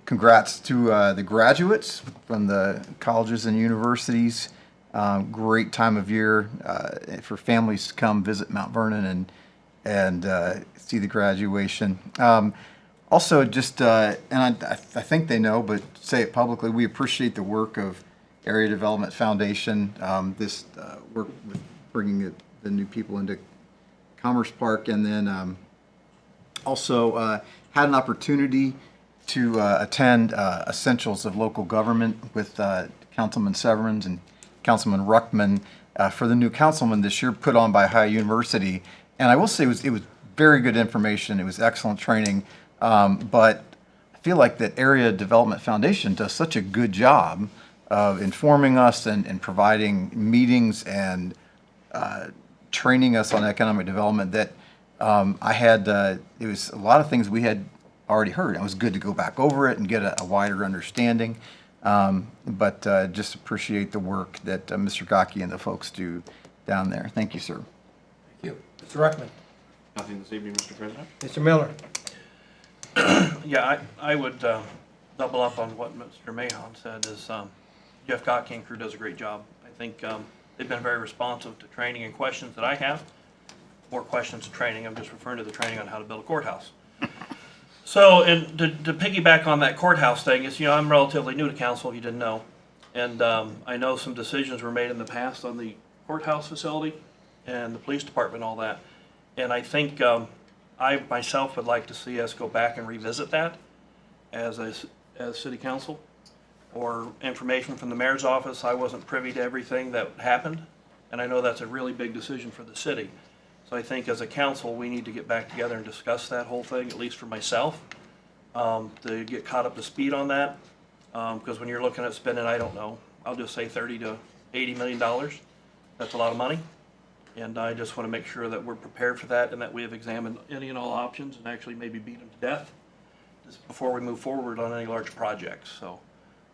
Congrats to the graduates from the colleges and universities. Great time of year for families to come visit Mount Vernon and see the graduation. Also, just, and I think they know, but say it publicly, we appreciate the work of Area Development Foundation, this work with bringing the new people into Commerce Park, and then also had an opportunity to attend Essentials of Local Government with Councilman Severns and Councilman Ruckman for the new councilman this year, put on by Ohio University. And I will say it was very good information. It was excellent training. But I feel like that Area Development Foundation does such a good job of informing us and providing meetings and training us on economic development that it was a lot of things we had already heard. It was good to go back over it and get a wider understanding. But just appreciate the work that Mr. Gaki and the folks do down there. Thank you, sir. Thank you. Mr. Ruckman. Nothing this evening, Mr. President. Mr. Miller. Yeah, I would double up on what Mr. Mahon said is Jeff Gotke and crew does a great job. I think they've been very responsive to training and questions that I have. More questions to training. I'm just referring to the training on how to build a courthouse. So, and to piggyback on that courthouse thing, is, I'm relatively new to council, if you didn't know. And I know some decisions were made in the past on the courthouse facility and the police department and all that. And I think I myself would like to see us go back and revisit that as city council, or information from the mayor's office. I wasn't privy to everything that happened, and I know that's a really big decision for the city. So I think as a council, we need to get back together and discuss that whole thing, at least for myself, to get caught up to speed on that. Because when you're looking at spending, I don't know, I'll just say $30 to $80 million. That's a lot of money. And I just want to make sure that we're prepared for that and that we have examined any and all options and actually maybe beat them to death just before we move forward on any large projects. So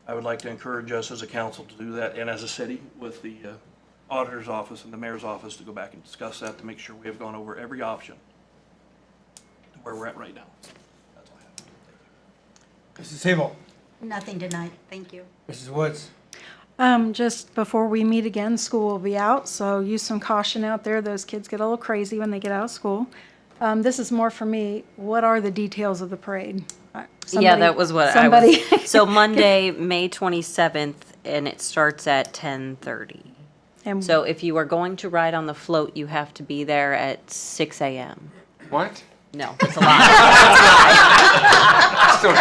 I would like to encourage us as a council to do that, and as a city with the auditor's office and the mayor's office to go back and discuss that to make sure we have gone over every option to where we're at right now. That's all I have. Mrs. Sable. Nothing tonight, thank you. Mrs. Woods. Just before we meet again, school will be out, so use some caution out there. Those kids get a little crazy when they get out of school. This is more for me. What are the details of the parade? Yeah, that was what I was. So Monday, May 27th, and it starts at 10:30. And So if you are going to ride on the float, you have to be there at 6 a.m. What? No, that's a lie. Still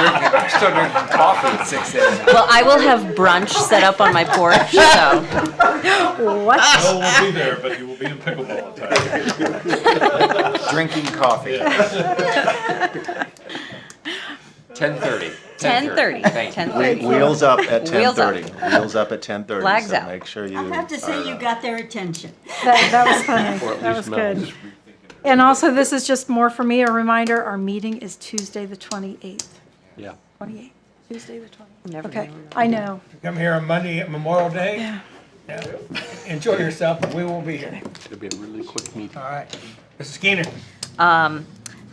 drinking coffee at 6 a.m. Well, I will have brunch set up on my porch, so. what? No one will be there, but you will be in pickleball attire. Drinking coffee. 10:30. 10:30. Thank you. 10:30. Wheels up at Wheels up. 10:30. Wheels up at 10:30. Flags so out. make sure you. I have to say you got their attention. That was funny. Or at That least was good. Mel's. And also, this is just more for me, a reminder, our meeting is Tuesday, the 28th. Yeah. 28th, Tuesday, the 28th. Never Okay, know. I know. You come here on Monday at Memorial Day. Yeah. Yeah. Enjoy yourself, but we will be here. It'll be a really quick meeting. All right. Mrs. Skeeter.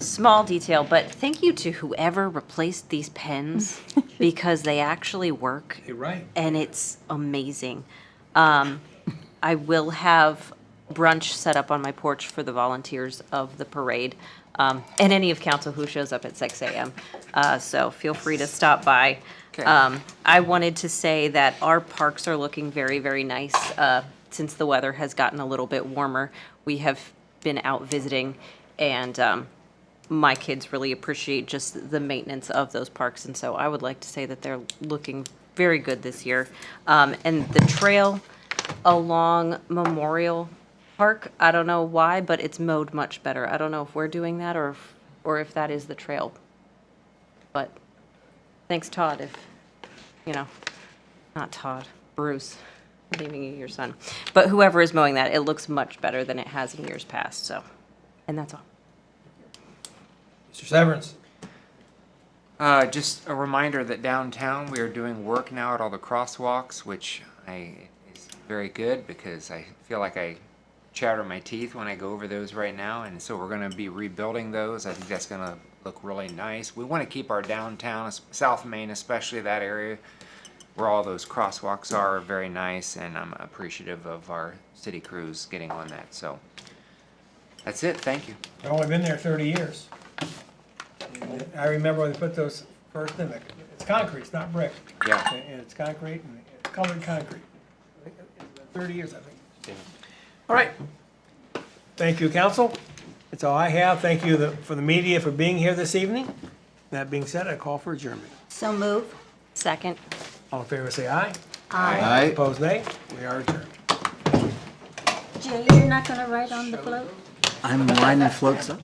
Small detail, but thank you to whoever replaced these pens because they actually work. You're right. And it's amazing. I will have brunch set up on my porch for the volunteers of the parade, and any of council who shows up at 6 a.m. So feel free to stop by. Okay. I wanted to say that our parks are looking very, very nice. since the weather has gotten a little bit warmer, we have been out visiting, and my kids really appreciate just the maintenance of those parks, and so I would like to say that they're looking very good this year. And the trail along Memorial Park, I don't know why, but it's mowed much better. I don't know if we're doing that or if that is the trail. But thanks, Todd, if, you know, not Todd, Bruce, leaving you your son. But whoever is mowing that, it looks much better than it has in years past, so, and that's all. Mr. Severance? Just a reminder that downtown, we are doing work now at all the crosswalks, which is very good because I feel like I chatter my teeth when I go over those right now, and so we're going to be rebuilding those. I think that's going to look really nice. We want to keep our downtown, South Main, especially that area where all those crosswalks are, very nice, and I'm appreciative of our city crews getting on that. So that's it. Thank you. I've only been there 30 years. And I remember when they put those first in, it's concrete, it's not brick. Yeah. And it's concrete, and it's colored concrete. It's been 30 years, I think. Yeah. All right. Thank you, council. That's all I have. Thank you for the media for being here this evening. That being said, I call for adjournment. So move. Second. All in favor, say aye. Aye. Opposed, nay. We are adjourned. Jay, you're not going to write on the float? I'm lining floats up.